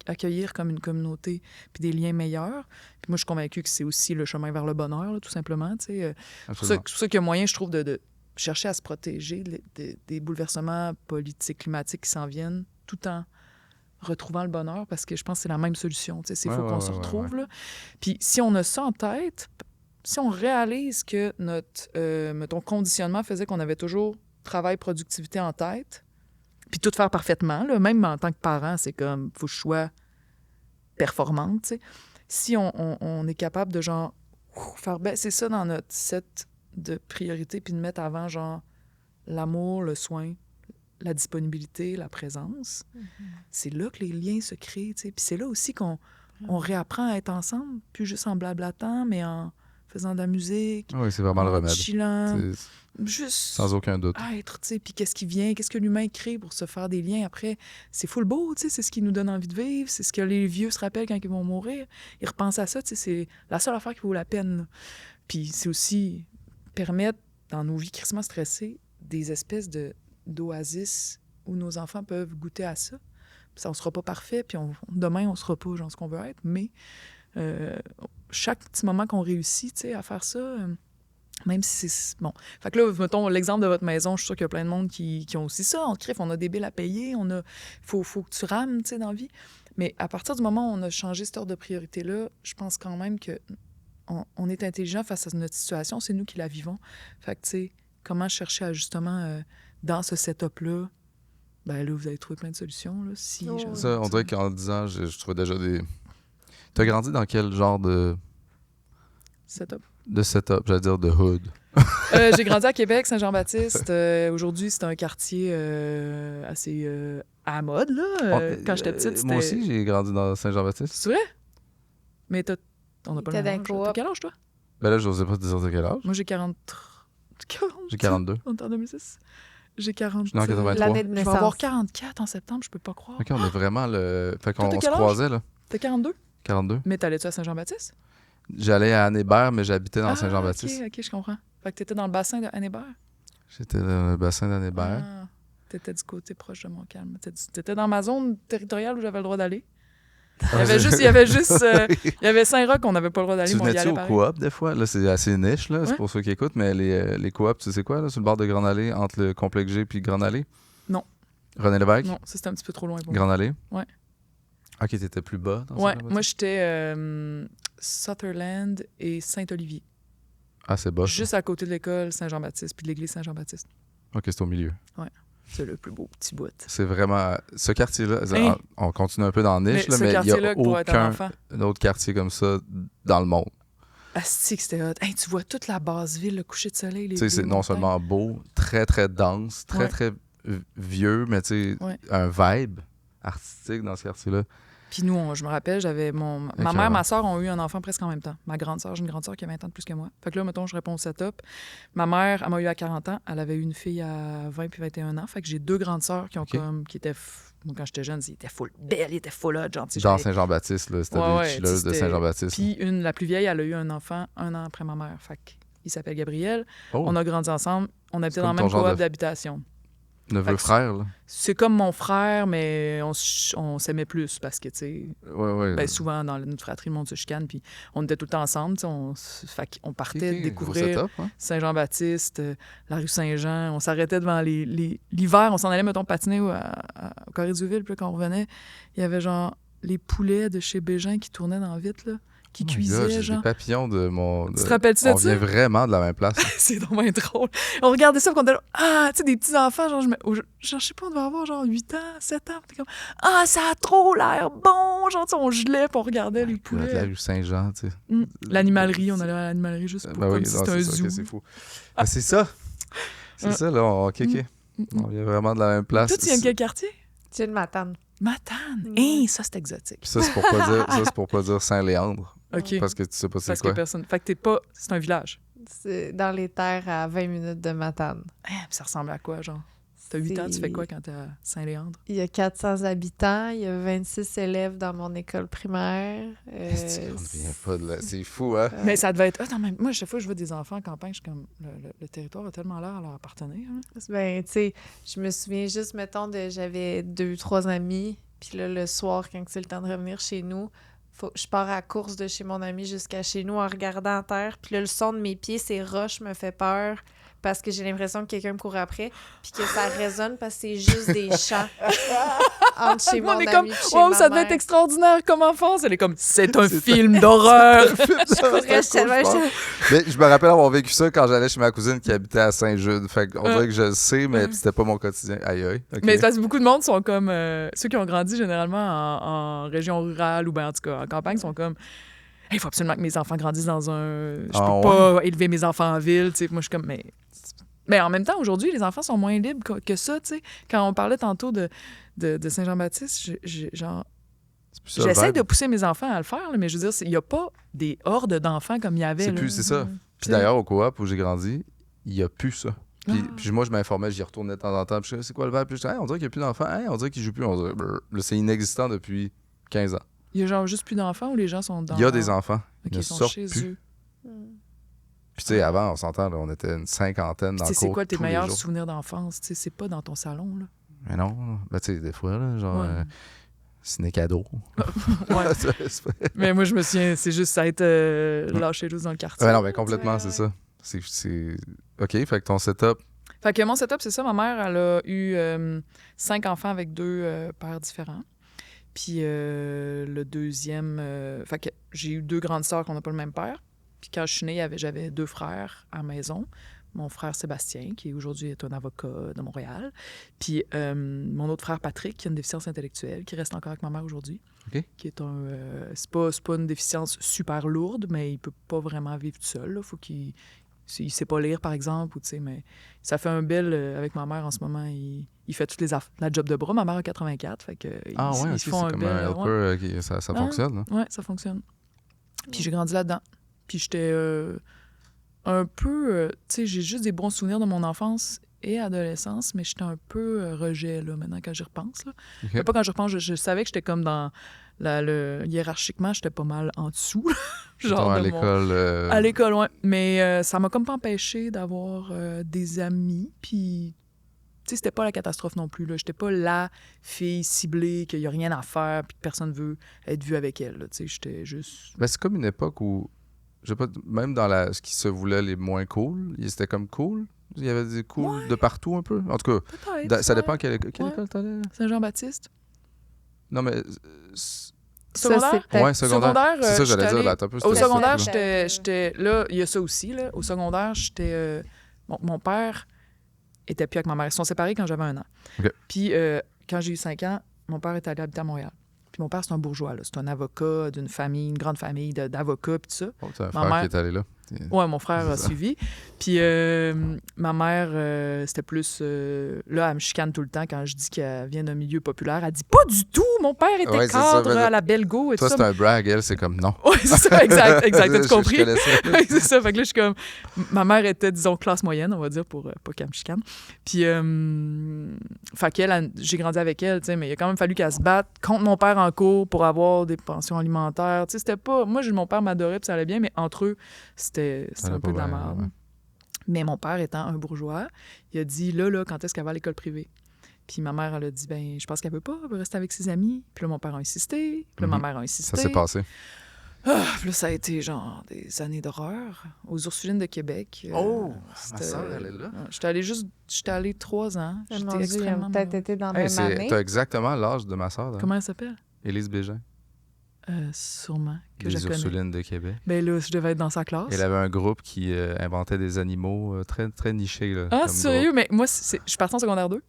accueillir comme une communauté puis des liens meilleurs. Puis moi, je suis convaincue que c'est aussi le chemin vers le bonheur, là, tout simplement. Tu sais. C'est pour ça qu'il y a moyen, je trouve, de chercher à se protéger des bouleversements politiques, climatiques qui s'en viennent, tout en retrouvant le bonheur, parce que je pense que c'est la même solution. Il faut qu'on se retrouve. Là. Puis si on a ça en tête, si on réalise que notre mettons, conditionnement faisait qu'on avait toujours travail, productivité en tête, puis tout faire parfaitement, là, même en tant que parent, c'est comme, il faut que je sois performante. T'sais. Si on est capable de genre faire baisser ça dans notre set de priorités, puis de mettre avant genre l'amour, le soin, la disponibilité, la présence, c'est là que les liens se créent. Puis c'est là aussi qu'on réapprend à être ensemble, plus juste en blablatant, mais en faisant de la musique, oui, c'est vraiment le remède. Chillant, juste sans aucun doute. Être, tu sais, puis qu'est-ce qui vient, qu'est-ce que l'humain crée pour se faire des liens après. C'est full beau, tu sais, c'est ce qui nous donne envie de vivre, c'est ce que les vieux se rappellent quand ils vont mourir. Ils repensent à ça, tu sais, c'est la seule affaire qui vaut la peine. Là. Puis c'est aussi permettre, dans nos vies crissement stressées, des espèces d'oasis où nos enfants peuvent goûter à ça. Puis ça, on sera pas parfait, puis demain, on sera pas genre ce qu'on veut être, mais chaque petit moment qu'on réussit, tu sais, à faire ça... même si c'est... Bon. Fait que là, mettons l'exemple de votre maison, je suis sûre qu'il y a plein de monde qui ont aussi ça. On a des billes à payer, faut que tu rames, tu sais, dans la vie. Mais à partir du moment où on a changé cette ordre de priorité-là, je pense quand même que on est intelligent face à notre situation. C'est nous qui la vivons. Fait que, tu sais, comment chercher à, justement, dans ce setup-là, ben là, vous allez trouver plein de solutions, là. Si, ça, on dirait qu'en 10 ans, je trouvais déjà des... T'as grandi dans quel genre de setup. De setup, j'allais dire de hood. J'ai grandi à Québec, Saint-Jean-Baptiste. Aujourd'hui, c'est un quartier assez à la mode, là. Quand j'étais petite, c'était... Moi aussi, j'ai grandi dans Saint-Jean-Baptiste. C'est vrai? Mais on n'a pas le T'étais même dans âge. coop. T'as quel âge, toi? Ben là, je n'osais pas te dire de quel âge. Moi, j'ai 40... J'ai 42. On est en 2006. J'ai 40... Je suis né en 83. L'année de Je naissance. vais avoir 44 en septembre, je peux pas croire. OK, on est vraiment le... Fait Toi, qu'on t'as se quel âge? croisait, là. T'as 42? 42. Mais t'allais-tu à Saint-Jean-Baptiste? J'allais à Anne-Hébert, mais j'habitais dans Saint-Jean-Baptiste. OK, je comprends. Fait que t'étais dans le bassin de Anne-Hébert? J'étais dans le bassin d'Anne-Hébert. Ah, t'étais du côté proche de Montcalm. T'étais dans ma zone territoriale où j'avais le droit d'aller. Il y avait Saint-Roch qu'on n'avait pas le droit d'aller. Tu mais on y venais-tu allait au pareil. coop, des fois? Là, c'est assez niche, là. C'est Ouais. pour ceux qui écoutent. Mais les coops, tu sais quoi, là, sur le bord de Grande Allée, entre le complexe G puis Grande Allée? Non. René Lévesque? Non, ça, c'était un petit peu trop loin pour moi. Grande Allée? Ouais. OK, t'étais plus bas dans Ouais, Saint-Jean-Baptiste? moi, j'étais Sutherland et Saint-Olivier. Ah, c'est bas, ça. Juste à côté de l'école Saint-Jean-Baptiste puis de l'église Saint-Jean-Baptiste. OK, c'est au milieu. C'est le plus beau petit bout. C'est vraiment... Ce quartier-là, Hein? on continue un peu dans la niche, Mais là, ce mais il n'y quartier-là, a pour être un aucun enfant. autre quartier comme ça dans le monde. Asti que c'était hot. Hey, tu vois toute la basse ville, le coucher de soleil, les Tu sais, c'est les non montagnes. seulement beau, très, très dense, très, Ouais. très vieux, mais tu sais, Ouais. un vibe artistique dans ce quartier-là. Puis nous, je me rappelle, j'avais ma Écœurant. mère, ma soeur ont eu un enfant presque en même temps. Ma grande soeur, j'ai une grande soeur qui a 20 ans de plus que moi. Fait que là, mettons, je réponds au setup. Ma mère, elle m'a eu à 40 ans. Elle avait eu une fille à 20 puis 21 ans. Fait que j'ai deux grandes sœurs qui ont OK. qui étaient... Moi, quand j'étais jeune, ils étaient full belles, ils étaient full hot, genre, tu sais, Dans j'avais- Saint-Jean-Baptiste, là, c'était Ouais, des ouais, chilleuses de c'était- Saint-Jean-Baptiste. Puis la plus vieille, elle a eu un enfant un an après ma mère. Fait il s'appelle Gabriel. Oh, On a grandi ensemble. On habitait C'est dans le comme même ton genre coop de- d'habitation. neveu fait que- frère, là. C'est comme mon frère, mais on s'aimait plus parce que, tu sais, Ouais, ouais. ben, souvent dans notre fratrie, le monde se chicane, puis on était tout le temps ensemble, tu sais, on partait OK, découvrir gros setup, hein? Saint-Jean-Baptiste, la rue Saint-Jean, on s'arrêtait devant l'hiver, on s'en allait, mettons, patiner au Corée-du-Ville, puis là, quand on revenait, il y avait genre les poulets de chez Bégin qui tournaient dans la vitre, là, qui Oh my cuisaient, God, j'ai genre. des papillons de mon... Tu te rappelles-tu de On ça? vient vraiment de la même place. C'est vraiment drôle. On regardait ça, puis on était là, ah, tu sais, des petits-enfants, genre, je sais pas, on devait avoir genre 8 ans, 7 ans, puis t'es comme, ah, ça a trop l'air bon, genre, tu sais, on gelait, puis on regardait les De la poulets. rue Saint-Jean, tu sais. L'animalerie, on allait à l'animalerie juste pour, Ben oui, comme si non, c'était un c'est ça, zoo. ok, c'est fou. Ah, c'est ça! C'est Ouais. ça, là, OK. On vient vraiment de la même place. Toi, tu aimes quel quartier? Tu es de Matane. Matane. Ouais. Hey, ça, c'est exotique. Puis ça, c'est pour pas dire Saint-Léandre, OK. parce que tu sais pas c'est Parce quoi. que personne... Fait que t'es pas... C'est un village. C'est dans les terres à 20 minutes de Matane. Hein, puis ça ressemble à quoi, genre? T'as 8 ans, tu fais quoi quand t'es à Saint-Léandre? Il y a 400 habitants, il y a 26 élèves dans mon école primaire. Est-ce qu'on vient pas de là? C'est fou, hein? Mais ça devait être... Ah, non, mais moi, chaque fois que je vois des enfants en campagne, je suis comme... Le territoire a tellement l'air à leur appartenir. Hein. Ben, tu sais, je me souviens juste, mettons, j'avais 2-3 amis, puis là, le soir, quand c'est le temps de revenir chez nous, je pars à la course de chez mon ami jusqu'à chez nous en regardant en terre, puis là, le son de mes pieds, ces roches me fait peur parce que j'ai l'impression que quelqu'un me court après, puis que ça résonne parce que c'est juste des chants entre chez mon On est ami comme... puis chez Wow, ma ça devait mère. être extraordinaire comme enfance. Elle est comme... C'est un film d'horreur. Mais je me rappelle avoir vécu ça quand j'allais chez ma cousine qui habitait à Saint-Jude. Fait qu'on dirait que je le sais, mais c'était pas mon quotidien. Aïe, aïe. OK. Mais c'est parce que beaucoup de monde sont comme... ceux qui ont grandi généralement en région rurale ou ben en tout cas en campagne sont comme... Il faut absolument que mes enfants grandissent dans un... Je peux pas élever mes enfants en ville. T'sais. Moi, je suis comme... Mais en même temps, aujourd'hui, les enfants sont moins libres que ça. T'sais. Quand on parlait tantôt de Saint-Jean-Baptiste, genre... J'essaie de pousser mes enfants à le faire, là, mais je veux dire, il n'y a pas des hordes d'enfants comme il y avait. C'est ça. Puis d'ailleurs, au coop où j'ai grandi, il n'y a plus ça. Puis moi, je m'informais, j'y retournais de temps en temps. Puis je disais, c'est quoi le vibe? Puis je disais, hey, on dirait qu'il n'y a plus d'enfants. Hey, on dirait qu'ils ne jouent plus. On dirait, là, c'est inexistant depuis 15 ans. Il y a genre juste plus d'enfants ou les gens sont dans... Il y a des enfants. OK, Ils ne ils sont sortent chez plus. eux. Puis tu sais, avant, on s'entend, là, on était une cinquantaine dans le C'est cours quoi tes tous les meilleurs jours. souvenirs d'enfance? C'est pas dans ton salon, là. Mais non. Ben, tu sais, des fois, là, genre... Ouais. ciné cadeau. Ouais. Mais moi, je me souviens, c'est juste ça être lâché loose dans le quartier. Ouais, non, mais complètement, c'est ça. C'est... OK, fait que ton setup... Fait que mon setup, c'est ça. Ma mère, elle a eu 5 enfants avec 2 pères différents. Puis le deuxième... fait que j'ai eu 2 grandes sœurs qu'on n'a pas le même père. Puis quand je suis née, j'avais 2 frères à la maison. mon frère Sébastien, qui aujourd'hui est un avocat de Montréal, puis mon autre frère Patrick, qui a une déficience intellectuelle, qui reste encore avec ma mère aujourd'hui, qui est un... c'est pas une déficience super lourde, mais il peut pas vraiment vivre tout seul. Là. Faut qu'il sait pas lire, par exemple, ou, mais ça fait un bel... avec ma mère, en ce moment, il fait toutes la job de bras. Ma mère a 84, fait que ils se font c'est comme un helper, ça fonctionne. Hein? Oui, ça fonctionne. Puis j'ai grandi là-dedans. Puis j'étais un peu... tu sais, j'ai juste des bons souvenirs de mon enfance et adolescence, mais j'étais un peu rejet, là, maintenant, quand j'y repense. Là. Okay. Pas quand j'y repense, je savais que j'étais comme dans... hiérarchiquement, j'étais pas mal en dessous. Genre à l'école. À l'école, oui. Mais ça m'a comme pas empêché d'avoir des amis. Puis, tu sais, c'était pas la catastrophe non plus. Là. J'étais pas la fille ciblée, qu'il y a rien à faire, puis que personne veut être vu avec elle. Tu sais, j'étais juste... Ben, c'est comme une époque où, je sais pas, même dans ce qui se voulait les moins cool, c'était comme cool. Il y avait des cool de partout un peu. En tout cas, ça dépend quelle école t'allais. Saint-Jean-Baptiste. Non, mais... Secondaire? Oui, secondaire. C'est ça, j'allais dire. Là, au secondaire, j'étais... Là, il y a ça aussi. Là. Au secondaire, j'étais... mon père était plus avec ma mère. Ils se sont séparés quand j'avais 1 an. Okay. Puis, quand j'ai eu 5 ans, mon père est allé habiter à Montréal. Puis mon père, c'est un bourgeois. Là. C'est un avocat d'une famille, une grande famille d'avocats, puis tout ça. Oh, c'est un frère qui est allé là. Oui, mon frère a suivi. Puis ma mère, c'était plus... là, elle me chicane tout le temps quand je dis qu'elle vient d'un milieu populaire. Elle dit « Pas du tout! Mon père était cadre à la Belgo. » Toi, c'est un brag. Elle, c'est comme « Non. » Oui, c'est ça, exact. T'as compris? C'est ça. Fait que là, je suis comme... Ma mère était, disons, classe moyenne, on va dire, pour pas qu'elle me chicane. Puis, fait qu'elle, j'ai grandi avec elle, tu sais, mais il a quand même fallu qu'elle se batte contre mon père en cours pour avoir des pensions alimentaires. Tu sais, c'était pas... Moi, mon père m'adorait, puis ça allait bien, mais entre eux, c'était un peu de la merde. Ouais. Mais mon père étant un bourgeois, il a dit, là, quand est-ce qu'elle va à l'école privée? Puis ma mère, elle a dit, ben, je pense qu'elle veut pas, elle veut rester avec ses amis. Puis là, mon père a insisté. Puis là, ma mère a insisté. Ça s'est passé. Puis là, ça a été genre des années d'horreur aux Ursulines de Québec. Ma soeur, elle est là. J'étais allée 3 ans. J'étais extrêmement... Peut-être été dans la même année. T'as exactement l'âge de ma soeur. Comment elle s'appelle? Élise Bégin. Sûrement que les je connais. Ursulines de Québec. Ben là, je devais être dans sa classe. Elle avait un groupe qui inventait des animaux très, très nichés. Là, ah, sérieux? Groupe. Mais moi, je suis partie en secondaire 2.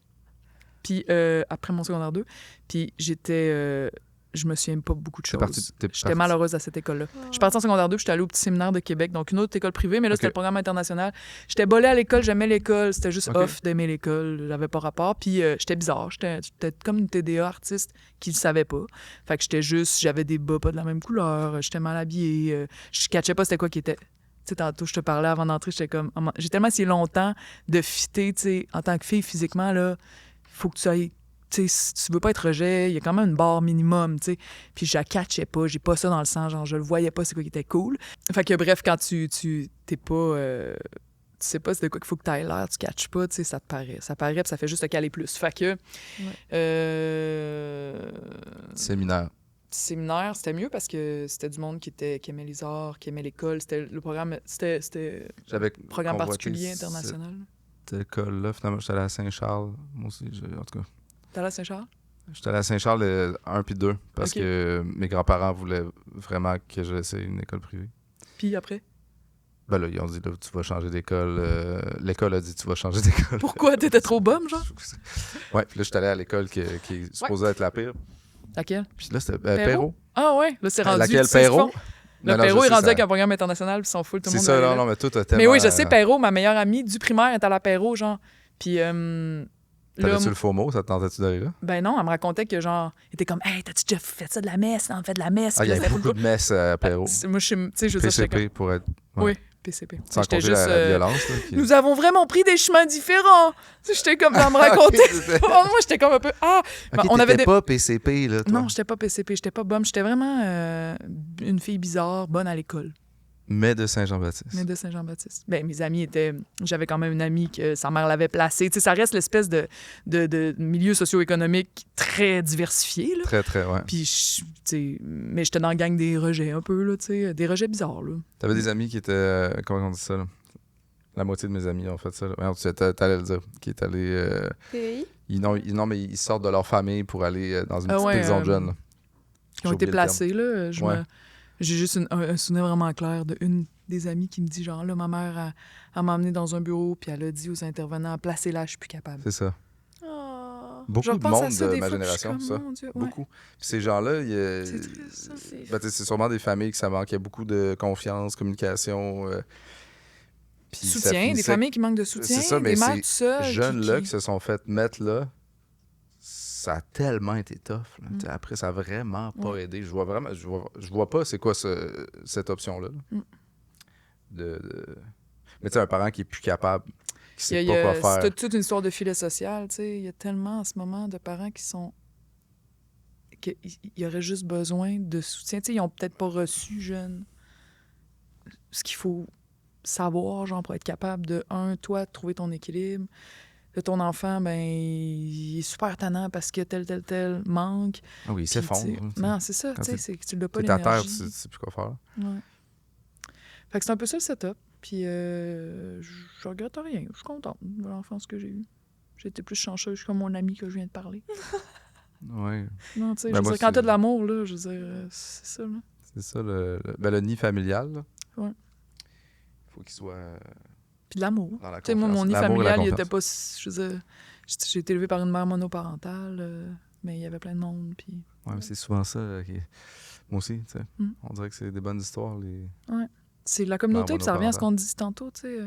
Puis après mon secondaire 2. Puis j'étais... je me souviens pas beaucoup de choses. J'étais malheureuse à cette école-là. Je suis partie en secondaire 2, puis j'étais allée au Petit Séminaire de Québec, donc une autre école privée, mais là, c'était le programme international. J'étais bolée à l'école, j'aimais l'école, c'était juste off d'aimer l'école, j'avais pas rapport. Puis j'étais bizarre, j'étais comme une TDA artiste qui le savait pas. Fait que j'avais des bas pas de la même couleur, j'étais mal habillée, je catchais pas c'était quoi qui était... Tu sais, tantôt, je te parlais avant d'entrer, j'étais comme... J'ai tellement essayé longtemps de fitter, tu sais, en tant que fille, physiquement, là, faut que tu ailles... T'sais, si tu veux pas être rejet, il y a quand même une barre minimum, tu sais. Puis je la catchais pas, j'ai pas ça dans le sang, genre je le voyais pas, c'est quoi qui était cool. Fait que bref, quand tu t'es pas... tu sais pas c'est de quoi qu'il faut que t'ailles l'air, tu catches pas, tu sais, ça te paraît. Ça paraît, puis ça fait juste te caler plus. Fait que... Séminaire. Séminaire, c'était mieux parce que c'était du monde qui aimait les arts, qui aimait l'école. C'était le programme... C'était programme particulier, international. Cette école-là, finalement, j'étais allé à Saint-Charles. Moi aussi, en tout cas... T'es allé à Saint-Charles? J'étais allé à Saint-Charles 1 puis 2 parce que mes grands-parents voulaient vraiment que j'essaie une école privée. Puis après? Ben là, ils ont dit, là, tu vas changer d'école. L'école a dit, tu vas changer d'école. Pourquoi? T'étais trop bum, genre? Ouais, puis là, j'étais allé à l'école qui est supposée être la pire. Laquelle? Puis là, c'était Perrault. Ah ouais? Là, c'est rendu... Laquelle, Perrault? Le Perrault est rendu avec un programme international, puis ils sont full, tout le monde. C'est ça, non, mais tout a tellement... Mais oui, je sais, Perrault, ma meilleure amie du primaire est à la Perrault, genre. Puis... T'avais-tu le faux mot? Ça te tentait-tu d'aller là? Ben non, elle me racontait que genre, elle était comme, hey, t'as-tu déjà fait ça de la messe? On fait de la messe. Ah, il y a beaucoup de messes à Perrault. Moi, tu sais, je veux dire, PCP pour être. Ouais. Oui, PCP. Sans compter la violence. Là, qui... Nous avons vraiment pris des chemins différents. J'étais comme, elle me racontait. Moi, j'étais comme un peu, on avait pas PCP, là. Toi. Non, j'étais pas PCP, j'étais pas bonne. J'étais vraiment une fille bizarre, bonne à l'école. Mais de Saint-Jean-Baptiste. Mais de Saint-Jean-Baptiste. Ben, mes amis étaient... J'avais quand même une amie que sa mère l'avait placée. Tu sais, ça reste l'espèce de milieu socio-économique très diversifié, là. Très, très, ouais. Puis, tu sais... Mais j'étais dans la gang des rejets un peu, là, tu sais. Des rejets bizarres, là. T'avais des amis qui étaient... comment on dit ça, là? La moitié de mes amis ont fait ça, là. Ouais, t'allais le dire. Qui est allé... pays? Non, mais ils sortent de leur famille pour aller dans une petite prison de jeunes. Qui ont été placés, là. J'ai juste un souvenir vraiment clair d'une des amies qui me dit, genre, là, ma mère, elle m'a emmenée dans un bureau, puis elle a dit aux intervenants, placez-la, je suis plus capable. C'est ça. Oh. Beaucoup Je de repense à monde ça de des ma fois, puis je suis génération, comme, ça. mon Dieu, ouais. Beaucoup. Puis ces gens-là, C'est triste, ça, c'est... ben, c'est sûrement des familles que ça manquait beaucoup de confiance, communication. Puis ça Soutien, des finissait- familles qui manquent de soutien, C'est ça, mais des mères ces tout seules. jeunes-là qui se sont fait mettre là, ça a tellement été tough. Là. Mm. Après, ça a vraiment pas Ouais. aidé. Je vois pas c'est quoi cette option-là. Mm. Mais tu sais, un parent qui est plus capable, qui sait Il y pas quoi a faire. toute une histoire de filet social, tu sais. Il y a tellement en ce moment de parents qui sont... qu'il y aurait juste besoin de soutien. Tu sais, ils ont peut-être pas reçu, jeunes, ce qu'il faut savoir, genre, pour être capable de, toi, trouver ton équilibre. De ton enfant, ben, il est super tannant parce que tel manque. Ah oui, il Puis, s'effondre. tu sais, hein, non, c'est ça, Quand tu sais, c'est que tu l'as pas t'es à terre, l'énergie. tu sais plus quoi faire. Ouais. Fait que c'est un peu ça le setup. Puis je regrette rien. Je suis contente de l'enfance que j'ai eue. J'ai été plus chanceuse comme mon ami que je viens de parler. Ouais. Non, tu sais, Ben, je veux moi, dire, quand c'est- t'as de l'amour, là, je veux dire, c'est ça, là. C'est ça, le nid familial. Là. Ouais. Faut qu'il soit Puis de l'amour. dans la Tu sais, moi, mon nid L'amour et la familial, il confiance. était pas... Je veux dire, j'ai été élevée par une mère monoparentale, mais il y avait plein de monde, puis... Ouais, mais c'est souvent ça. Moi aussi, tu sais. Mm. On dirait que c'est des bonnes histoires. C'est la communauté, Mère puis ça revient à ce qu'on dit tantôt, tu sais.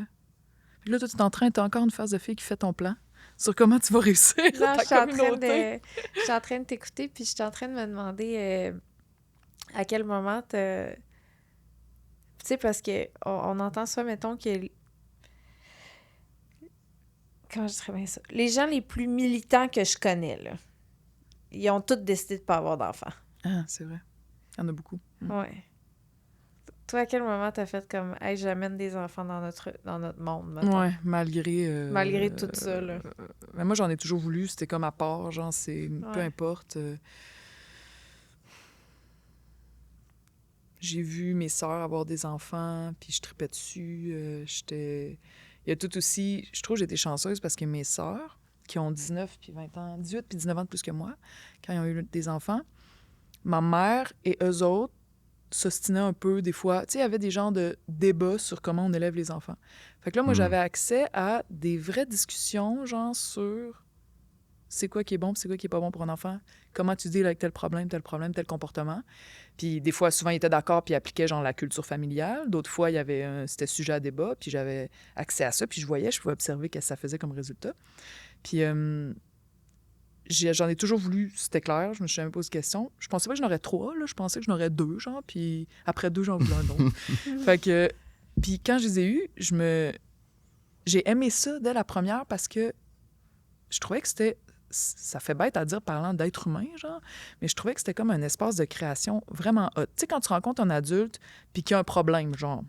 Puis là, toi, t'as encore une phase de fille qui fait ton plan sur comment tu vas réussir Non, ta communauté. je suis en train de t'écouter, puis je suis en train de me demander à quel moment tu sais, parce que on entend ça, mettons, que... Comment je dirais bien ça? Les gens les plus militants que je connais, là, ils ont tous décidé de pas avoir d'enfants. Ah, c'est vrai. Il y en a beaucoup. Ouais. Toi, à quel moment t'as fait comme « Hey, j'amène des enfants dans notre monde, mettons. Ouais, malgré... Malgré tout ça, là. Mais moi, j'en ai toujours voulu. C'était comme à part, genre, c'est... Peu Ouais. importe. J'ai vu mes sœurs avoir des enfants, puis je tripais dessus. Il y a tout aussi... Je trouve que j'ai été chanceuse parce que mes sœurs, qui ont 19 puis 20 ans, 18 puis 19 ans de plus que moi, quand ils ont eu des enfants, ma mère et eux autres s'ostinaient un peu des fois. Tu sais, il y avait des genres de débats sur comment on élève les enfants. Fait que là, moi, j'avais accès à des vraies discussions, genre, sur c'est quoi qui est bon puis c'est quoi qui est pas bon pour un enfant, comment tu deals avec tel problème, tel comportement. Puis des fois, souvent, ils étaient d'accord puis ils appliquaient, genre, la culture familiale. D'autres fois, c'était sujet à débat, puis j'avais accès à ça, puis je pouvais observer ce que ça faisait comme résultat. Puis j'en ai toujours voulu, c'était clair, je me suis jamais posé de question. Je pensais pas que j'en aurais 3, là, je pensais que j'en aurais 2, genre, puis après 2, j'en voulais un autre. Fait que, puis quand je les ai eus, j'ai aimé ça dès la première parce que je trouvais que ça fait bête à dire parlant d'être humain, genre, mais je trouvais que c'était comme un espace de création vraiment hot. Tu sais, quand tu rencontres un adulte puis qu'il y a un problème, genre,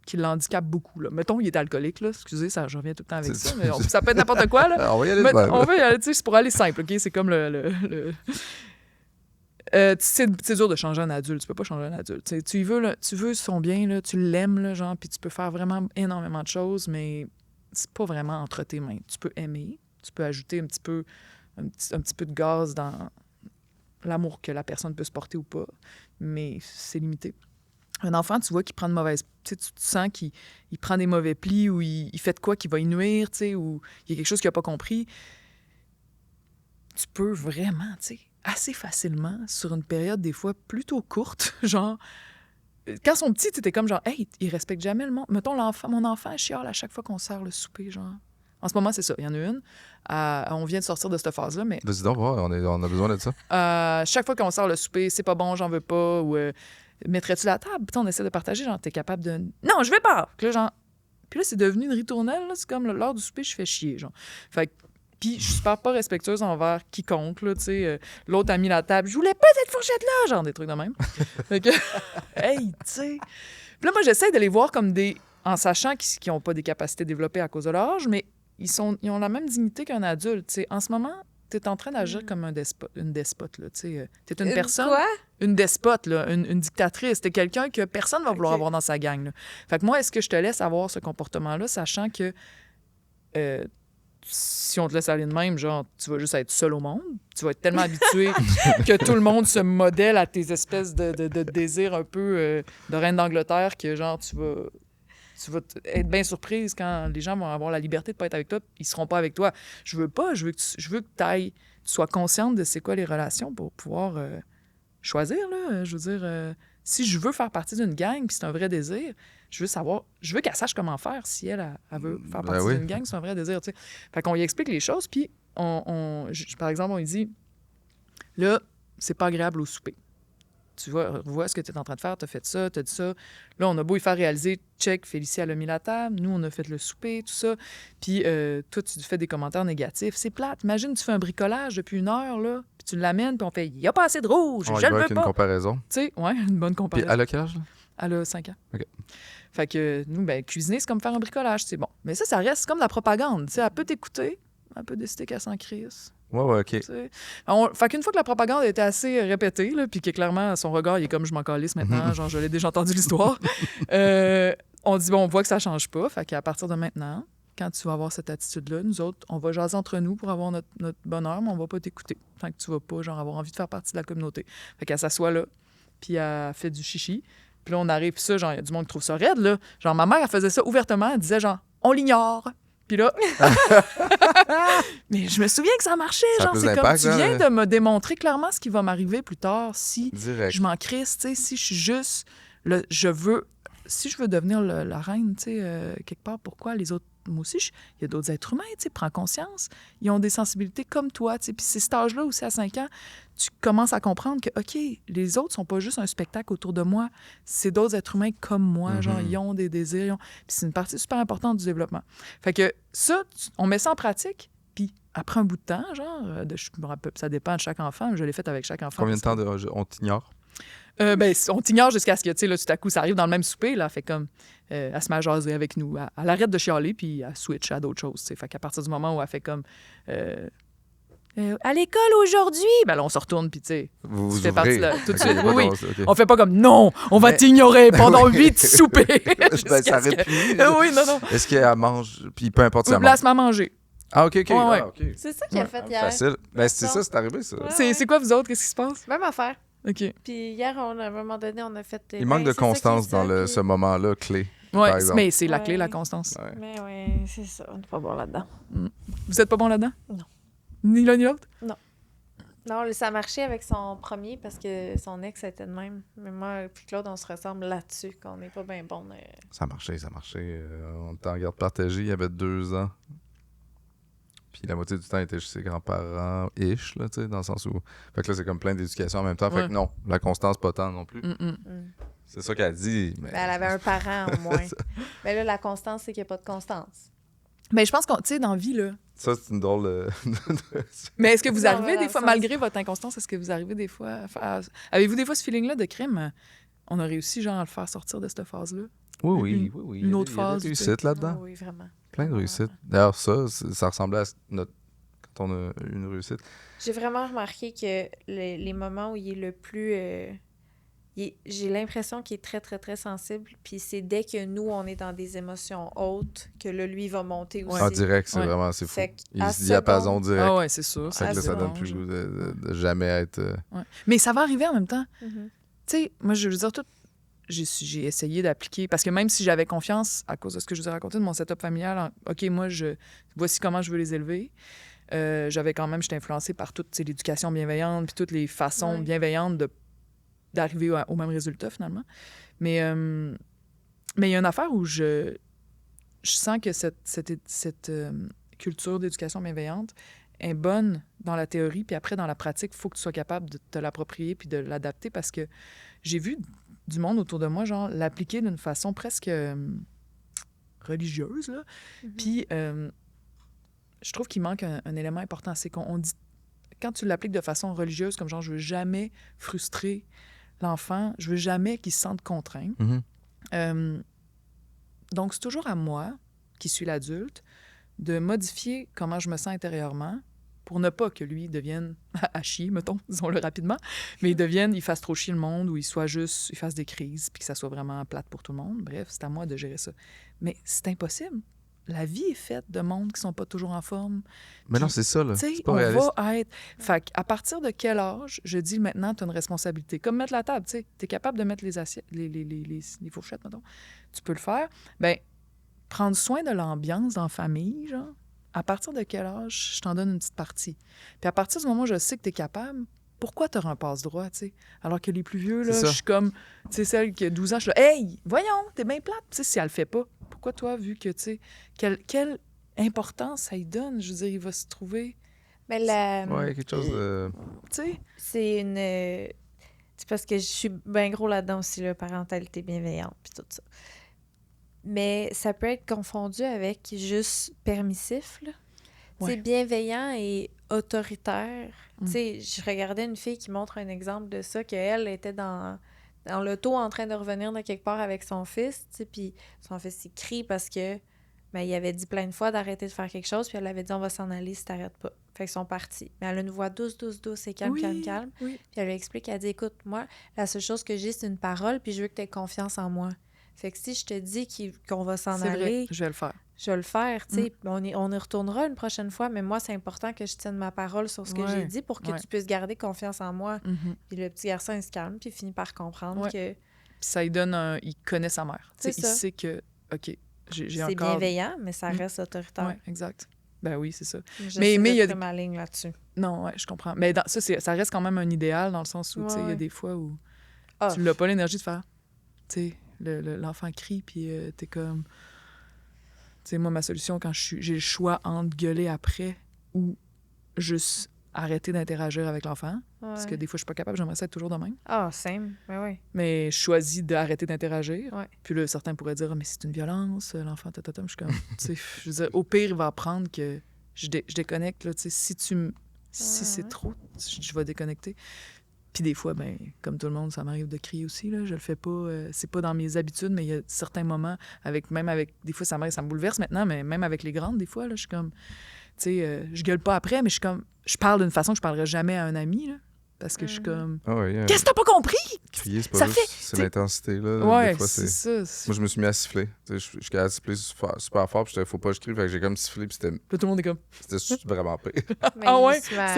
qui l'handicape beaucoup, là. Mettons, il est alcoolique, là. Excusez, je reviens tout le temps avec ça, mais ça peut être n'importe quoi, là. On va y aller On va y aller, tu sais, c'est pour aller simple, OK? C'est comme c'est dur de changer un adulte. Tu peux pas changer un adulte. T'sais, tu veux son bien, là, tu l'aimes, là, genre, puis tu peux faire vraiment énormément de choses, mais c'est pas vraiment entre tes mains. Tu peux aimer, tu peux ajouter un petit peu de gaz dans l'amour que la personne peut se porter ou pas, mais c'est limité. Un enfant, tu vois qu'il prend de mauvaises... Tu sens qu'il prend des mauvais plis ou il fait de quoi qui va y nuire, tu sais, ou il y a quelque chose qu'il n'a pas compris. Tu peux vraiment, tu sais, assez facilement, sur une période des fois plutôt courte, genre... Quand ils sont petits, tu étais comme genre, hey, ils respectent jamais le monde. Mettons, mon enfant chiale à chaque fois qu'on sert le souper, genre. En ce moment, c'est ça. Il y en a une. On vient de sortir de cette phase-là, mais... Vas-y donc, on a besoin de ça. Chaque fois qu'on sert le souper, c'est pas bon, j'en veux pas, ou mettrais-tu la table? Puis on essaie de partager, genre, t'es capable de... Non, je vais pas! Puis là, genre... Puis là, c'est devenu une ritournelle, là. C'est comme, l'heure du souper, je fais chier, genre. Fait que... Puis je suis super pas respectueuse envers quiconque, là, tu sais. L'autre a mis la table, je voulais pas cette fourchette-là! Genre, des trucs de même. Fait que... Hey, tu sais... Puis là, moi, j'essaie de les voir comme des... En sachant qu'ils n'ont pas des capacités développées à cause de leur âge, mais ils ont la même dignité qu'un adulte, tu sais. En ce moment... T'es en train d'agir comme une despote, là, tu sais. T'es une personne... Quoi? Une despote, là, une dictatrice. T'es quelqu'un que personne va vouloir avoir dans sa gang, là. Fait que moi, est-ce que je te laisse avoir ce comportement-là, sachant que si on te laisse aller de même, genre, tu vas juste être seul au monde. Tu vas être tellement habitué que tout le monde se modèle à tes espèces de désirs un peu de reine d'Angleterre que, genre, tu vas être bien surprise quand les gens vont avoir la liberté de pas être avec toi, ils seront pas avec toi. Je veux pas, je veux que tu sois consciente de c'est quoi les relations pour pouvoir choisir, là. Je veux dire, si je veux faire partie d'une gang, puis c'est un vrai désir, je veux qu'elle sache comment faire si elle veut faire partie d'une gang, c'est un vrai désir, tu sais. Fait qu'on lui explique les choses, puis par exemple, on lui dit, là, c'est pas agréable au souper. Tu vois ce que tu es en train de faire, tu as fait ça, tu as dit ça. Là, on a beau y faire réaliser, check, Félicie, elle a mis la table, nous, on a fait le souper, tout ça. Puis toi, tu fais des commentaires négatifs. C'est plate. Imagine, tu fais un bricolage depuis 1 heure, là, puis tu l'amènes, puis on fait « Il n'y a pas assez de rouge, je le veux pas! » une comparaison. Tu sais, ouais, une bonne comparaison. Puis elle a quel âge, là? Elle a 5 ans. OK. Fait que nous, cuisiner, c'est comme faire un bricolage, c'est bon. Mais ça reste comme de la propagande. Tu sais, elle peut t'écouter, elle peut décider qu'elle s'en crisse. Ouais, OK. Fait qu'une fois que la propagande a été assez répétée, là, puis que clairement, son regard, il est comme « je m'en calisse maintenant », genre je l'ai déjà entendu l'histoire, on dit « bon, on voit que ça change pas », fait qu'à partir de maintenant, quand tu vas avoir cette attitude-là, nous autres, on va jaser entre nous pour avoir notre bonheur, mais on va pas t'écouter. Tant que tu vas pas, genre, avoir envie de faire partie de la communauté. Fait qu'elle s'assoit là, puis elle fait du chichi, puis là, on arrive, puis ça, genre, il y a du monde qui trouve ça raide, là. Genre, ma mère, elle faisait ça ouvertement, elle disait genre « on l'ignore ». Puis là, mais je me souviens que ça marchait. Ça genre, c'est comme, tu viens de me démontrer clairement ce qui va m'arriver plus tard si je m'en crisse, tu sais, si je suis juste, si je veux devenir la reine, tu sais, quelque part, pourquoi les autres, moi aussi, il y a d'autres êtres humains, tu sais, prends conscience, ils ont des sensibilités comme toi, tu sais, puis c'est cet âge-là aussi, à 5 ans, tu commences à comprendre que, OK, les autres sont pas juste un spectacle autour de moi, c'est d'autres êtres humains comme moi, genre, ils ont des désirs, puis c'est une partie super importante du développement. Fait que ça, on met ça en pratique, puis après un bout de temps, genre, je me rappelle, ça dépend de chaque enfant, je l'ai fait avec chaque enfant. Combien de temps on t'ignore? On t'ignore jusqu'à ce que, tu sais, là, tout à coup, ça arrive dans le même souper, là, fait comme, elle se met à jaser avec nous, elle arrête de chialer, puis elle switch à d'autres choses, tu sais. Fait qu'à partir du moment où elle fait comme, à l'école aujourd'hui, ben là, on se retourne, puis tu sais, vous fais partie là, tout de suite. Oui. Okay. On fait pas comme, non, on va t'ignorer pendant 8 soupers. Ça aurait pu. Oui, non. Est-ce qu'elle mange, puis peu importe si elle mange? Là, elle se met à manger. Ah, OK. Ouais. Ah, okay. C'est ça qu'il a fait hier. Facile. Ben, c'est ça, c'est arrivé, ça. Ouais. C'est quoi, vous autres? Qu'est-ce qui se passe? Même affaire. OK. Puis hier, à un moment donné, on a fait... Il manque de constance dans ce moment-là clé. Oui, mais c'est la clé, la constance. Ouais. Mais oui, c'est ça. On n'est pas bon là-dedans. Vous êtes pas bon là-dedans? Non. Ni l'un ni l'autre? Non, ça marchait avec son premier parce que son ex était de même. Mais moi et Claude, on se ressemble là-dessus, qu'on n'est pas bien bon. Ça marchait. On était en garde partagée, il y avait 2 ans. Puis la moitié du temps, il était chez ses grands-parents-ish, là, tu sais, dans le sens où... Fait que là, c'est comme plein d'éducation en même temps. Fait que non, la constance, pas tant non plus. C'est ça qu'elle dit. Mais... elle avait un parent, au moins. Mais là, la constance, c'est qu'il n'y a pas de constance. Mais je pense qu'on, tu sais, dans la vie, là... Ça, c'est une drôle... Mais est-ce que vous arrivez des fois, malgré votre inconstance, est-ce que vous arrivez des fois à faire... Avez-vous des fois ce feeling-là de crime? On a réussi, genre, à le faire sortir de cette phase-là? Oui. Une autre phase. Il y a des réussites là-dedans. Oui, vraiment. Plein de réussites. D'ailleurs, ça ressemblait à quand on a une réussite. J'ai vraiment remarqué que les moments où il est le plus... j'ai l'impression qu'il est très, très, très sensible. Puis c'est dès que nous, on est dans des émotions hautes, que là, lui, il va monter aussi. Ah, direct, c'est vraiment, c'est fou. Il se diapason direct. Ah ouais, c'est sûr. C'est que là, ça donne plus le goût de jamais être... Ouais. Mais ça va arriver en même temps. Mm-hmm. Tu sais, moi, je veux dire, j'ai essayé d'appliquer, parce que même si j'avais confiance, à cause de ce que je vous ai raconté de mon setup familial, OK, moi, voici comment je veux les élever. J'étais influencée par toute l'éducation bienveillante, puis toutes les façons bienveillantes d'arriver au même résultat, finalement. Mais il y a une affaire où je sens que cette culture d'éducation bienveillante est bonne dans la théorie, puis après, dans la pratique, il faut que tu sois capable de te l'approprier puis de l'adapter, parce que j'ai vu du monde autour de moi, genre, l'appliquer d'une façon presque religieuse, là. Puis je trouve qu'il manque un élément important, c'est qu'on dit, quand tu l'appliques de façon religieuse, comme genre, je veux jamais frustrer l'enfant, je veux jamais qu'il se sente contraint. Donc, c'est toujours à moi, qui suis l'adulte, de modifier comment je me sens intérieurement pour ne pas que lui devienne à chier, mettons, disons-le rapidement, mais il fasse trop chier le monde ou il fasse des crises puis que ça soit vraiment plate pour tout le monde. Bref, c'est à moi de gérer ça. Mais c'est impossible. la vie est faite de monde qui sont pas toujours en forme. Mais non, Puis, c'est ça, là. Tu sais, C'est pas on réaliste. va être... Fait qu'à partir de quel âge, je dis maintenant, tu as une responsabilité. Comme mettre la table, tu sais. Tu es capable de mettre les assiettes, les fourchettes, mettons. Tu peux le faire. Bien, prendre soin de l'ambiance en famille, genre, à partir de quel âge je t'en donne une petite partie. Puis à partir du moment où je sais que tu es capable, pourquoi tu auras un passe-droit, tu sais? Alors que les plus vieux, là, C'est je ça. suis comme, tu sais, celle qui a 12 ans, je suis là, hey, voyons, t'es bien plate. Tu sais, si elle le fait pas, pourquoi toi, vu que, tu sais, quelle importance ça y donne? Je veux dire, il va se trouver, Mais Ouais, quelque chose de... tu sais. c'est une... c'est parce que je suis bien gros là-dedans aussi, la parentalité bienveillante, puis tout ça. Mais ça peut être confondu avec juste permissif, là. Ouais. C'est bienveillant et autoritaire. Mm. Tu sais, je regardais une fille qui montre un exemple de ça, qu'elle était dans l'auto en train de revenir de quelque part avec son fils, tu sais, puis son fils, il crie parce que ben, il avait dit plein de fois d'arrêter de faire quelque chose, puis elle avait dit « on va s'en aller si t'arrêtes pas ». Fait qu'ils sont partis. Mais elle a une voix douce, douce, douce et calme, Oui, calme, calme. oui. Puis elle lui explique, elle dit « écoute, moi, la seule chose que j'ai, c'est une parole, puis je veux que tu aies confiance en moi. Fait que si je te dis qu'on va s'en C'est vrai, aller, je vais le faire. je vais le faire, tu sais. On y retournera une prochaine fois, mais moi, c'est important que je tienne ma parole sur ce que Ouais, j'ai dit pour que ouais. tu puisses garder confiance en moi. Mhm. Puis le petit garçon, il se calme, puis il finit par comprendre Ouais. que Puis ça lui donne un... Il connaît sa mère. Tu sais, C'est il ça. sait que, OK, j'ai c'est encore... bienveillant, mais ça Mm. reste autoritaire. Oui, exact. Ben oui, c'est ça. J'essaie Mais il y a de ma ligne là-dessus. Non, ouais, je comprends. Mais ça reste quand même un idéal dans le sens où, tu sais, il y a Ouais. des fois où Ah, tu n'as pas l'énergie de faire. Tu sais, l'enfant crie, puis t'es comme... Tu sais, moi, ma solution, quand j'ai le choix entre gueuler après ou juste arrêter d'interagir avec l'enfant, parce que ouais. des fois, je suis pas capable, j'aimerais ça être toujours de même, Ah, same. Ouais, ouais. mais je choisis d'arrêter d'interagir. Ouais. Puis là, certains pourraient dire, ah, mais c'est une violence, l'enfant, je suis comme... tu sais, je veux dire, au pire, il va apprendre que je déconnecte, là, tu sais, si Ouais, c'est ouais. trop, je vais déconnecter. Puis des fois, ben, comme tout le monde, ça m'arrive de crier aussi. Là. Je le fais pas. C'est pas dans mes habitudes, mais il y a certains moments, même avec. Des fois, ça me bouleverse maintenant, mais même avec les grandes, des fois, là, je suis comme. Tu sais, je gueule pas après, mais je suis comme. Je parle d'une façon que je parlerais jamais à un ami, là. Parce que je suis comme. Ah ouais, Qu'est-ce que t'as pas compris? crier, c'est pas ça juste... fait- C'est t'sais- l'intensité, là. Ouais, Des fois, c'est ça. Moi, je me suis mis à siffler. Tu sais, je suis capable de siffler super fort, puis j'étais, faut pas que je crie, fait que j'ai comme sifflé, puis Puis là, tout le monde est comme. c'était vraiment pire. Mais Ah il ouais, se ça Ah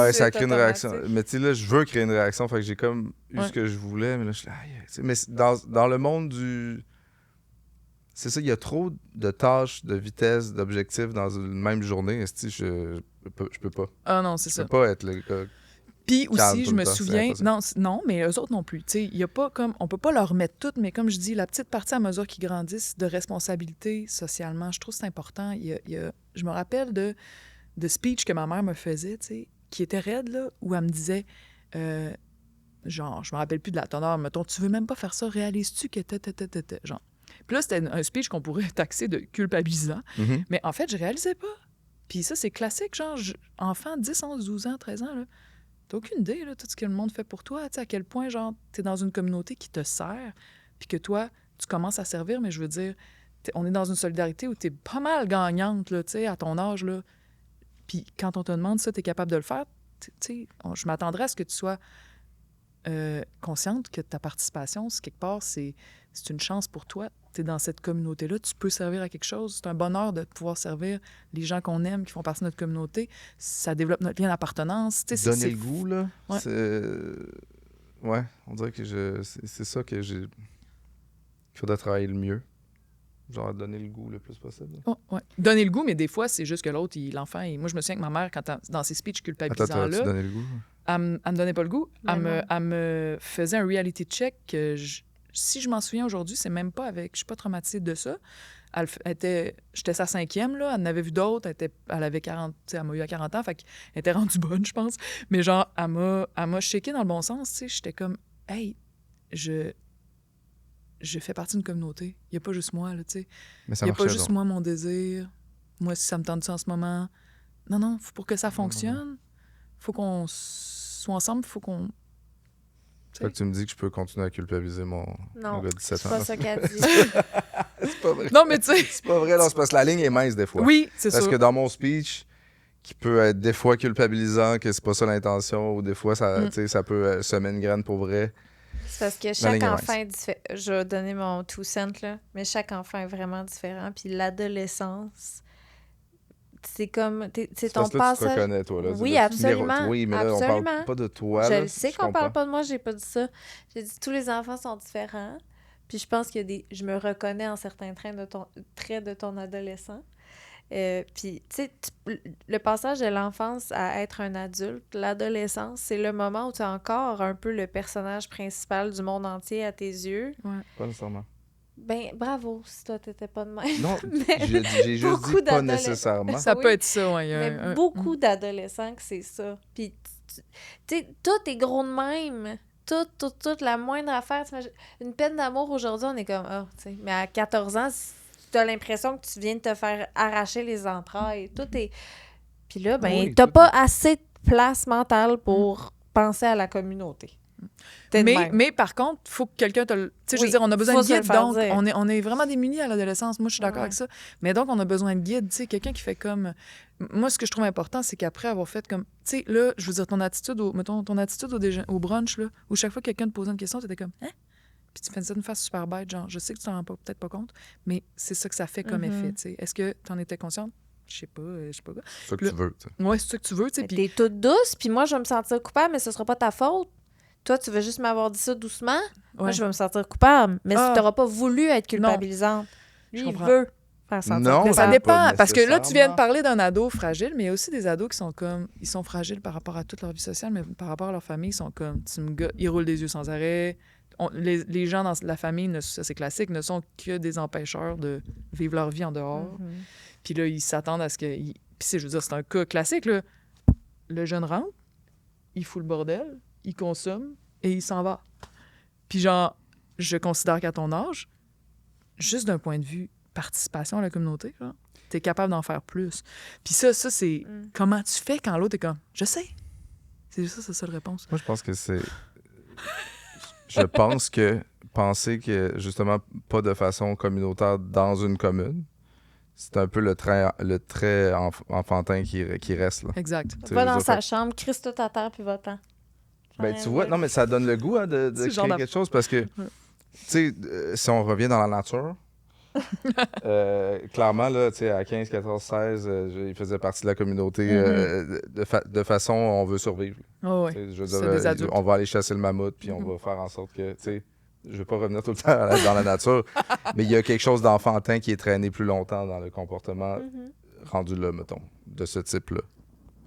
ouais, C'est ça a créé une réaction. automatique. Mais tu sais, là, je veux créer une réaction, fait que j'ai comme eu Ouais. ce que je voulais, mais là, je suis là, aïe, tu sais, mais dans le monde du... C'est ça, il y a trop de tâches, de vitesse, d'objectifs dans une même journée. Esti, je peux pas. Ah non, c'est Je ça. peux pas être le gars. Puis Calme aussi, tout je le me temps, c'est souviens... impossible. Non, mais eux autres non plus. Tu sais, il y a pas comme... On peut pas leur mettre toutes, mais comme je dis, la petite partie à mesure qu'ils grandissent de responsabilité socialement, je trouve que c'est important. Je me rappelle de speech que ma mère me faisait, tu sais, qui était raide, là, où elle me disait... genre, je me rappelle plus de la teneur, mettons, tu veux même pas faire ça, réalises-tu que... Genre. Puis là, c'était un speech qu'on pourrait taxer de culpabilisant, Mhm. mais en fait, je réalisais pas. Puis ça, c'est classique, genre, enfant, 10, 11, 12 ans, 13 ans, là, t'as aucune idée, là, tout ce que le monde fait pour toi, tu sais, à quel point, genre, t'es dans une communauté qui te sert, puis que toi, tu commences à servir, mais je veux dire, on est dans une solidarité où t'es pas mal gagnante, là, tu sais, à ton âge, là. Puis quand on te demande ça, t'es capable de le faire, tu sais, je m'attendrais à ce que tu sois consciente que ta participation, c'est quelque part, c'est une chance pour toi. Tu es dans cette communauté-là, tu peux servir à quelque chose. C'est un bonheur de pouvoir servir les gens qu'on aime, qui font partie de notre communauté. Ça développe notre lien d'appartenance. Tu sais, Donner le goût, là. Ouais. Ouais, on dirait que c'est ça que j'ai... Il faudrait travailler le mieux. Genre, donner le goût le plus possible. Oh, ouais. Donner le goût, mais des fois, c'est juste que l'autre, l'enfant... Moi, je me souviens que ma mère, dans ses speeches Attends, culpabilisants-là, tu donné le goût? elle me donnait pas le goût. Mais Elle me faisait un reality check que si je m'en souviens aujourd'hui, c'est même pas avec... Je suis pas traumatisée de ça. J'étais sa 5e, là. Elle en avait vu d'autres. Elle avait 40... Tu sais, elle m'a eu à 40 ans, fait qu'elle était rendue bonne, je pense. Mais genre, elle m'a shaké dans le bon sens, tu sais. J'étais comme, hey, je fais partie d'une communauté. Il n'y a pas juste moi, là, tu sais. Mais ça Il n'y a pas marchait, juste donc. moi, mon désir. Moi, si ça me tente ça en ce moment. Non, pour que ça fonctionne, faut qu'on soit ensemble, faut qu'on... Fait que tu me dis que je peux continuer à culpabiliser mon Non, gars de 17 c'est ans. pas ça qu'elle dit. C'est pas vrai. Non, mais tu sais... C'est pas vrai, non, c'est parce que la ligne est mince des fois. Oui, c'est Parce sûr. que dans mon speech, qui peut être des fois culpabilisant, que c'est pas ça l'intention, ou des fois, ça, tu sais, ça peut semer une graine pour vrai. C'est parce que La chaque ligne enfant est différent. Je vais donner mon 2 cents, là, mais chaque enfant est vraiment différent. Puis l'adolescence, c'est comme... C'est ton parce que là, tu te passage... reconnais, toi. Là, Oui, là, absolument. oui, mais là, on absolument. parle pas de toi. Je là, le sais qu'on parle pas de moi, j'ai pas dit ça. J'ai dit tous les enfants sont différents. Puis je pense qu'il y a des... Je me reconnais en certains traits de ton adolescent. Puis, tu sais, le passage de l'enfance à être un adulte, l'adolescence, c'est le moment où tu es encore un peu le personnage principal du monde entier à tes yeux. Ouais. Pas nécessairement. Ben, bravo si toi, t'étais pas de même. Non, Mais j'ai juste dit pas nécessairement. Ça Oui. peut être ça, ouais. Mais beaucoup d'adolescents que c'est ça. Puis, tu sais, tout est gros de même. Toute la moindre affaire. Une peine d'amour aujourd'hui, on est comme, oh, tu sais. Mais à 14 ans, tu as l'impression que tu viens de te faire arracher les entrailles. Tout est... Puis là, ben, Oui, t'as tout pas assez de place mentale pour penser à la communauté. Mais par contre, il faut que quelqu'un te le... Tu sais, je veux dire, on a besoin faut de se le guide, faire donc dire. on est vraiment démunis à l'adolescence. Moi, je suis d'accord avec ça. Mais donc, on a besoin de guide, tu sais, quelqu'un qui fait comme... Moi, ce que je trouve important, c'est qu'après avoir fait comme... Tu sais, là, je veux dire, ton attitude au brunch, là, où chaque fois que quelqu'un te posait une question, tu étais comme « Hein? » Puis tu fais ça d'une face super bête, genre, je sais que tu t'en rends peut-être pas compte, mais c'est ça que ça fait comme effet, tu sais. Est-ce que tu en étais consciente? Je sais pas. C'est ça que tu veux, tu sais. Ouais, c'est ça que tu veux, tu sais. Mais Puis t'es toute douce, puis moi, je vais me sentir coupable, mais ce sera pas ta faute. Toi, tu veux juste m'avoir dit ça doucement. Moi, je vais me sentir coupable. Mais tu n'auras pas voulu être culpabilisante. Lui, il veut faire sentir Non, coupable. ça dépend. Parce que là, tu viens de nécessairement. parler d'un ado fragile, mais il y a aussi des ados qui sont comme... Ils sont fragiles par rapport à toute leur vie sociale, mais par rapport à leur famille, ils sont comme... Ils roulent des yeux sans arrêt. Les gens dans la famille, ça c'est classique, ne sont que des empêcheurs de vivre leur vie en dehors. Puis là, ils s'attendent à ce que... Puis je veux dire, c'est un cas classique, là. Le jeune rentre, il fout le bordel, il consomme et il s'en va. Puis genre, je considère qu'à ton âge, juste d'un point de vue participation à la communauté, t'es capable d'en faire plus. Puis ça c'est comment tu fais quand l'autre est comme « Je sais ». C'est ça, c'est ça la réponse. Moi, je pense que c'est... Je pense que penser que, justement, pas de façon communautaire dans une commune, c'est un peu le trait enfantin qui reste, là. Exact. Va dans sa chambre, crisse tout à terre, puis va-t'en. Ben, tu vois, non, mais ça donne le goût de créer quelque chose parce que, tu sais, si on revient dans la nature, clairement, là, tu sais, à 15, 14, 16, il faisait partie de la communauté de façon on veut survivre. Oh, ouais. Je veux C'est dire, des adultes. on va aller chasser le mammouth, puis on va faire en sorte que, tu sais, je veux pas revenir tout le temps dans la nature, mais il y a quelque chose d'enfantin qui est traîné plus longtemps dans le comportement rendu là, mettons, de ce type-là,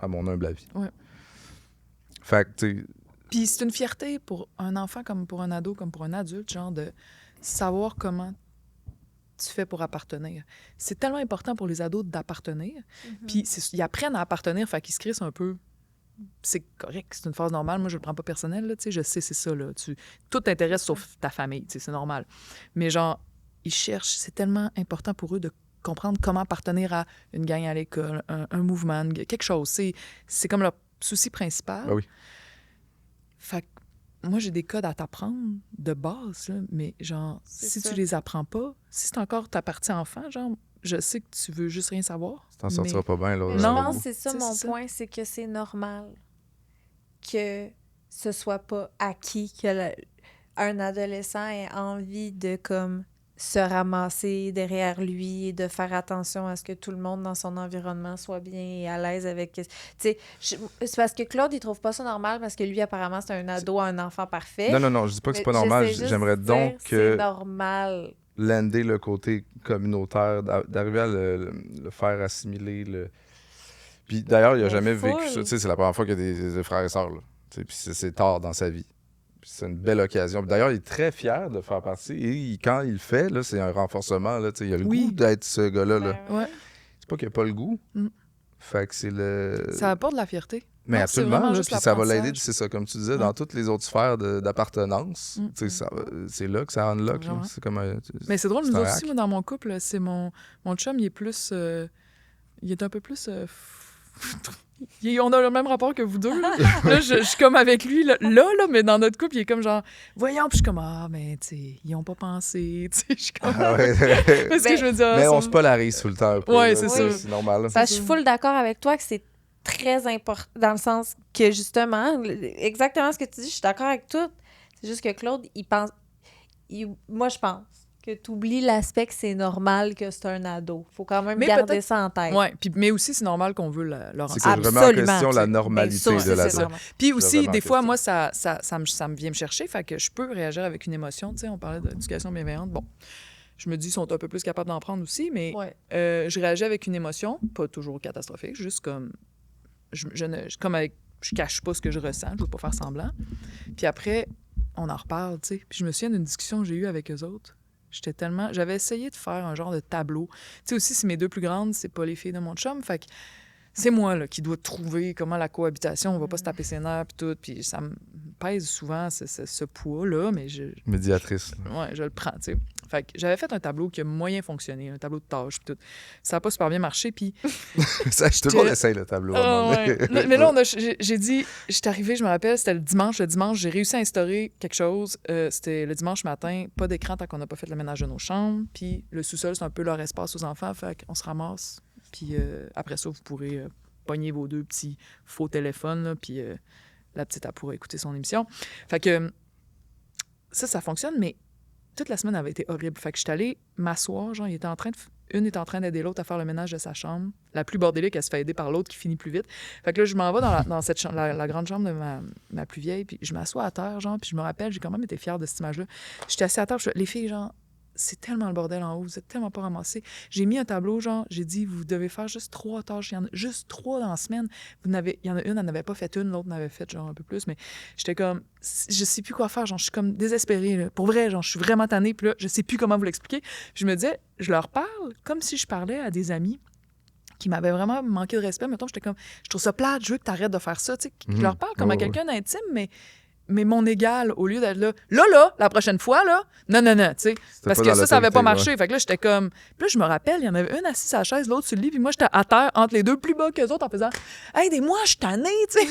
à mon humble avis. Ouais. Fait que, tu sais... Puis c'est une fierté pour un enfant comme pour un ado, comme pour un adulte, genre de savoir comment tu fais pour appartenir. C'est tellement important pour les ados d'appartenir. Puis ils apprennent à appartenir, fait qu'ils se crissent un peu. C'est correct, c'est une phase normale. Moi, je le prends pas personnel, là, tu sais, je sais, c'est ça, là. Tout t'intéresse sauf ta famille, tu sais, c'est normal. Mais genre, ils cherchent, c'est tellement important pour eux de comprendre comment appartenir à une gang à l'école, un mouvement, quelque chose. C'est comme leur souci principal. Ben oui. Fait que moi, j'ai des codes à t'apprendre de base, là, mais genre, si tu les apprends pas, si c'est encore ta partie enfant, genre, je sais que tu veux juste rien savoir. Tu t'en sortiras pas bien, là. Je Non. pense que c'est ça mon point, c'est que c'est normal que ce soit pas acquis, que un adolescent ait envie de comme se ramasser derrière lui et de faire attention à ce que tout le monde dans son environnement soit bien et à l'aise avec... Tu sais, c'est parce que Claude, il trouve pas ça normal parce que lui, apparemment, c'est un ado, un enfant parfait. Non, je dis pas que c'est pas normal. J'aimerais donc que... C'est normal. Lander le côté communautaire, d'arriver à le faire assimiler. Puis d'ailleurs, il a jamais vécu ça. Tu sais, c'est la première fois qu'il y a des frères et sœurs, là. Tu sais, puis c'est tard dans sa vie. Puis c'est une belle occasion. Puis d'ailleurs, il est très fier de faire partie. Et quand il le fait, là, c'est un renforcement. Là, tu sais, il a le goût d'être ce gars-là. Là. Ouais. C'est pas qu'il n'a pas le goût. Fait que c'est le... Ça apporte de la fierté. Mais non, absolument. Là, puis ça va l'aider, l'apprentissage. c'est ça, comme tu disais, dans toutes les autres sphères d'appartenance. Tu sais, c'est là que ça unlock. Là. C'est comme Mais c'est drôle, nous un autres hack. aussi, moi, dans mon couple, c'est mon chum, il est plus... il est un peu plus... on a le même rapport que vous deux. Là, je suis comme avec lui, là, mais dans notre couple, il est comme genre, voyons, puis je suis comme, mais tu sais, ils ont pas pensé, tu sais, je suis comme... Ah ouais. Parce que je me dis, Mais on se polarise tout le temps un peu. Ouais, là, c'est tu sais, ça. C'est normal. Là. Parce que je suis full d'accord avec toi que c'est très important, dans le sens que, justement, exactement ce que tu dis, je suis d'accord avec tout. C'est juste que Claude, il pense... Moi, je pense que tu oublies l'aspect que c'est normal que c'est un ado. Faut quand même garder ça en tête. Oui, mais aussi, c'est normal qu'on veut leur C'est vraiment en question la normalité de la ça. Puis aussi, des fois, moi, ça me vient me chercher, fait que je peux réagir avec une émotion. Tu sais, on parlait d'éducation bienveillante. Bon, je me dis, ils sont un peu plus capables d'en prendre aussi, mais je réagis avec une émotion, pas toujours catastrophique, juste comme... Je cache pas ce que je ressens, je veux pas faire semblant. Puis après, on en reparle, tu sais. Puis je me souviens d'une discussion que j'ai eue avec eux autres. J'avais essayé de faire un genre de tableau. Tu sais, aussi, si mes deux plus grandes, c'est pas les filles de mon chum, fait que c'est moi là, qui dois trouver comment la cohabitation, on va pas se taper ses nerfs puis tout. Puis ça me pèse souvent, ce poids-là, mais Médiatrice. Ouais, je le prends, tu sais. Fait que j'avais fait un tableau qui a moyen fonctionné, un tableau de tâches puis tout. Ça a pas super bien marché, puis... Tout le monde essaye le tableau. Mais là, j'ai dit... J'étais arrivée, je me rappelle, c'était le dimanche. Le dimanche, j'ai réussi à instaurer quelque chose. C'était le dimanche matin, pas d'écran tant qu'on n'a pas fait le ménage de nos chambres. Puis le sous-sol, c'est un peu leur espace aux enfants. Fait qu'on se ramasse. Puis après ça, vous pourrez pogner vos deux petits faux téléphones, là, puis la petite, elle pourra écouter son émission. Fait que ça fonctionne, mais toute la semaine avait été horrible. Fait que je suis allée m'asseoir, genre, une est en train d'aider l'autre à faire le ménage de sa chambre. La plus bordélique, elle se fait aider par l'autre qui finit plus vite. Fait que là, je m'en vais dans cette chambre, la grande chambre de ma plus vieille, puis je m'assois à terre, genre, puis je me rappelle, j'ai quand même été fière de cette image-là. J'étais assise à terre, les filles, genre, c'est tellement le bordel en haut, vous êtes tellement pas ramassés. J'ai mis un tableau, genre, j'ai dit, vous devez faire juste 3 tâches. Il y en a juste 3 dans la semaine. Il y en a une, elle n'avait pas fait une, l'autre n'avait fait, genre, un peu plus. Mais j'étais comme, je sais plus quoi faire, genre, je suis comme désespérée, là. Pour vrai, genre, je suis vraiment tannée, puis là, je sais plus comment vous l'expliquer. Puis je me disais, je leur parle comme si je parlais à des amis qui m'avaient vraiment manqué de respect. Mettons, j'étais comme, je trouve ça plate, je veux que tu arrêtes de faire ça, tu sais. Je leur parle comme à quelqu'un d'intime, mais mon égal, au lieu d'être là, la prochaine fois, là, non, tu sais. Parce que ça avait pas marché. Fait que là, j'étais comme... Puis là, je me rappelle, il y en avait une assise à la chaise, l'autre sur le lit, puis moi, j'étais à terre, entre les deux, plus bas qu'eux autres, en faisant « Hey, aidez-moi, je suis tannée, tu sais. »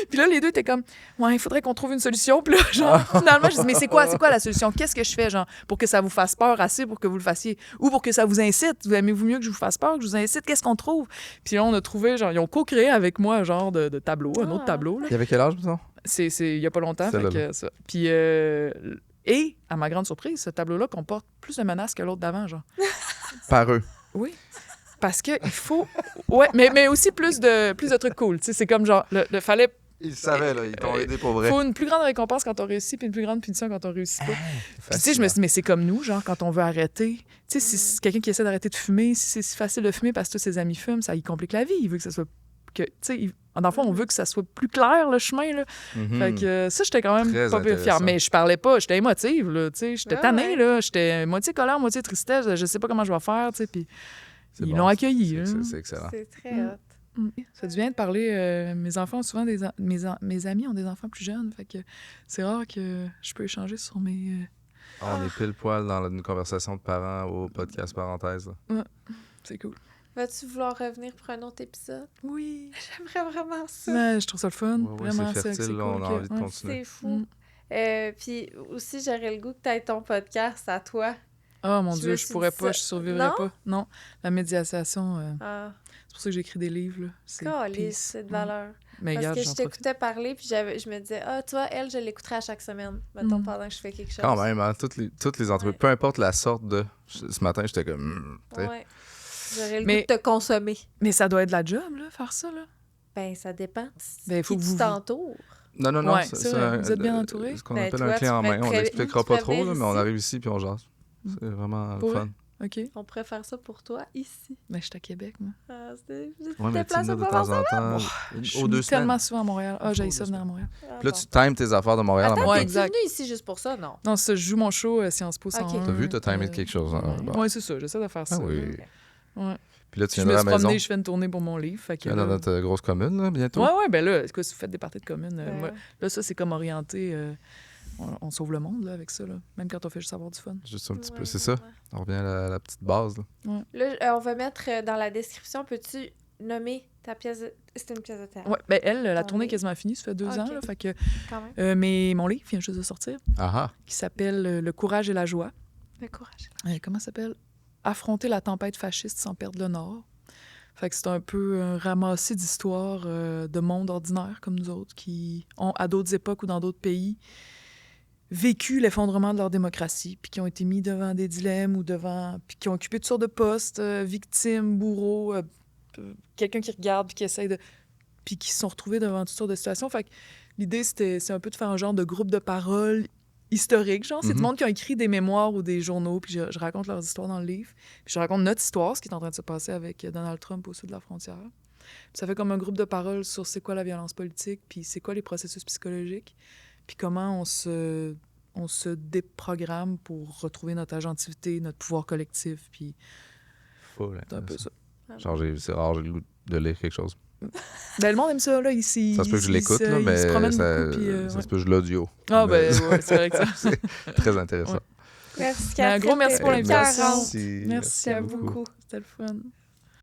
Puis là, les deux étaient comme « Ouais, il faudrait qu'on trouve une solution. » Puis là, genre, finalement, je dis « Mais c'est quoi la solution? Qu'est-ce que je fais, genre, pour que ça vous fasse peur assez pour que vous le fassiez? Ou pour que ça vous incite? Vous aimez-vous mieux que je vous fasse peur, que je vous incite? Qu'est-ce qu'on trouve? » Puis là, on a trouvé, genre, ils ont co-créé avec moi un genre de tableau, un autre tableau. Là. Il y avait quel âge, mettons? C'est il y a pas longtemps. Fait que, ça. Puis, et, à ma grande surprise, ce tableau-là comporte plus de menaces que l'autre d'avant, genre. Par eux. Oui. Parce qu'il faut... Ouais, mais aussi plus de trucs cool. Tu sais, c'est comme genre, fallait... Ils savaient, là, ils t'ont aidé pour vrai. Il faut une plus grande récompense quand on réussit, puis une plus grande punition quand on réussit pas. Puis, tu sais, je me suis dit, mais c'est comme nous, genre, quand on veut arrêter. Tu sais, si c'est quelqu'un qui essaie d'arrêter de fumer, si c'est si facile de fumer parce que tous ses amis fument, ça y complique la vie. Il veut que ça soit... Tu sais, dans le fond, on veut que ça soit plus clair, le chemin, là. Fait que ça, j'étais quand même pas bien fière. Mais je parlais pas, j'étais émotive, là, tu sais. J'étais tannée, là. J'étais moitié colère, moitié tristesse. Je sais pas comment je vais faire, tu sais. Puis ils l'ont accueilli. C'est excellent. C'est très hot. Ça devient de parler... mes enfants, souvent, mes amis ont des enfants plus jeunes. Fait que c'est rare que je peux échanger sur mes... On est pile poil dans une conversation de parents au podcast parenthèse. Ouais, c'est cool. Vas-tu vouloir revenir pour un autre épisode? Oui. J'aimerais vraiment ça. Ouais, je trouve ça le fun. Vraiment, c'est fertile, cool, on a envie de continuer. C'est fou. Puis aussi, j'aurais le goût que tu aies ton podcast à toi. Oh mon Dieu, je pourrais pas, je survivrais pas. Non, la médiation, c'est pour ça que j'écris des livres. C'est de valeur. Mais parce regarde, que je t'écoutais parler, puis je me disais, tu vois, elle, je l'écouterais à chaque semaine, mettons, pendant que je fais quelque chose. Quand même, hein, toutes les entrevues, peu importe la sorte de... Ce matin, j'étais comme... Ouais. J'aurais le goût de te consommer. Mais ça doit être de la job, là, faire ça, là. Ben, ça dépend. Ben, faut que tu t'entoures. Non, ouais, c'est vrai. Vous êtes bien entouré. Ce qu'on appelle un clé en main. On n'expliquera pas trop, là, mais on arrive ici puis on jase. C'est vraiment le fun. OK. On pourrait faire ça pour toi ici. Ben, je suis à Québec, moi. Oui, mais tu venais de temps en temps. Je suis tellement souvent à Montréal. J'ai ça venir à Montréal. Puis là, tu times tes affaires de Montréal. Attends, t'es-tu venu ici juste pour ça, non? Non, ça, je joue mon show Sciences Po 101. T'as vu, t'as timé quelque chose. Oui, c'est ça. J'essaie de faire ça. Oui. Ouais. Puis là, tu viens à la maison. Promener, je fais une tournée pour mon livre. Fait que, dans notre grosse commune, là, bientôt. Oui, ben là, si vous faites des parties de commune, là, ça, c'est comme orienté... on sauve le monde, là, avec ça, là. Même quand on fait juste avoir du fun. Juste un petit peu, c'est ça. On revient à la petite base, là. Là, on va mettre dans la description, peux-tu nommer ta pièce de... C'était une pièce de théâtre. Oui, ben elle, la tournée est quasiment finie, ça fait 2 ans, là, fait que... Quand même. Mais mon livre vient juste de sortir, qui s'appelle « Le courage et la joie ». Le courage. Comment ça s'appelle? « Affronter la tempête fasciste sans perdre le nord ». Fait que c'est un peu un ramassis d'histoires de monde ordinaire comme nous autres qui ont, à d'autres époques ou dans d'autres pays, vécu l'effondrement de leur démocratie, puis qui ont été mis devant des dilemmes ou puis qui ont occupé toutes sortes de postes, victimes, bourreaux, quelqu'un qui regarde puis qui essaie de... puis qui se sont retrouvés devant toutes sortes de situations. Fait que l'idée, c'est un peu de faire un genre de groupe de parole historique, genre. C'est du monde qui a écrit des mémoires ou des journaux, puis je raconte leurs histoires dans le livre. Puis je raconte notre histoire, ce qui est en train de se passer avec Donald Trump au sud de la frontière. Puis ça fait comme un groupe de parole sur c'est quoi la violence politique, puis c'est quoi les processus psychologiques, puis comment on se déprogramme pour retrouver notre agentivité, notre pouvoir collectif, puis c'est un peu ça. Genre, c'est rare, j'ai le goût de lire quelque chose. Ben, le monde aime ça, là, ici. Ça se peut que je l'écoute, là, mais ça se peut que je l'audio. Ah, ben, ouais, c'est vrai que ça. C'est très intéressant. Merci, Un gros merci pour l'invitation. Merci. Merci à vous. beaucoup. C'était le fun.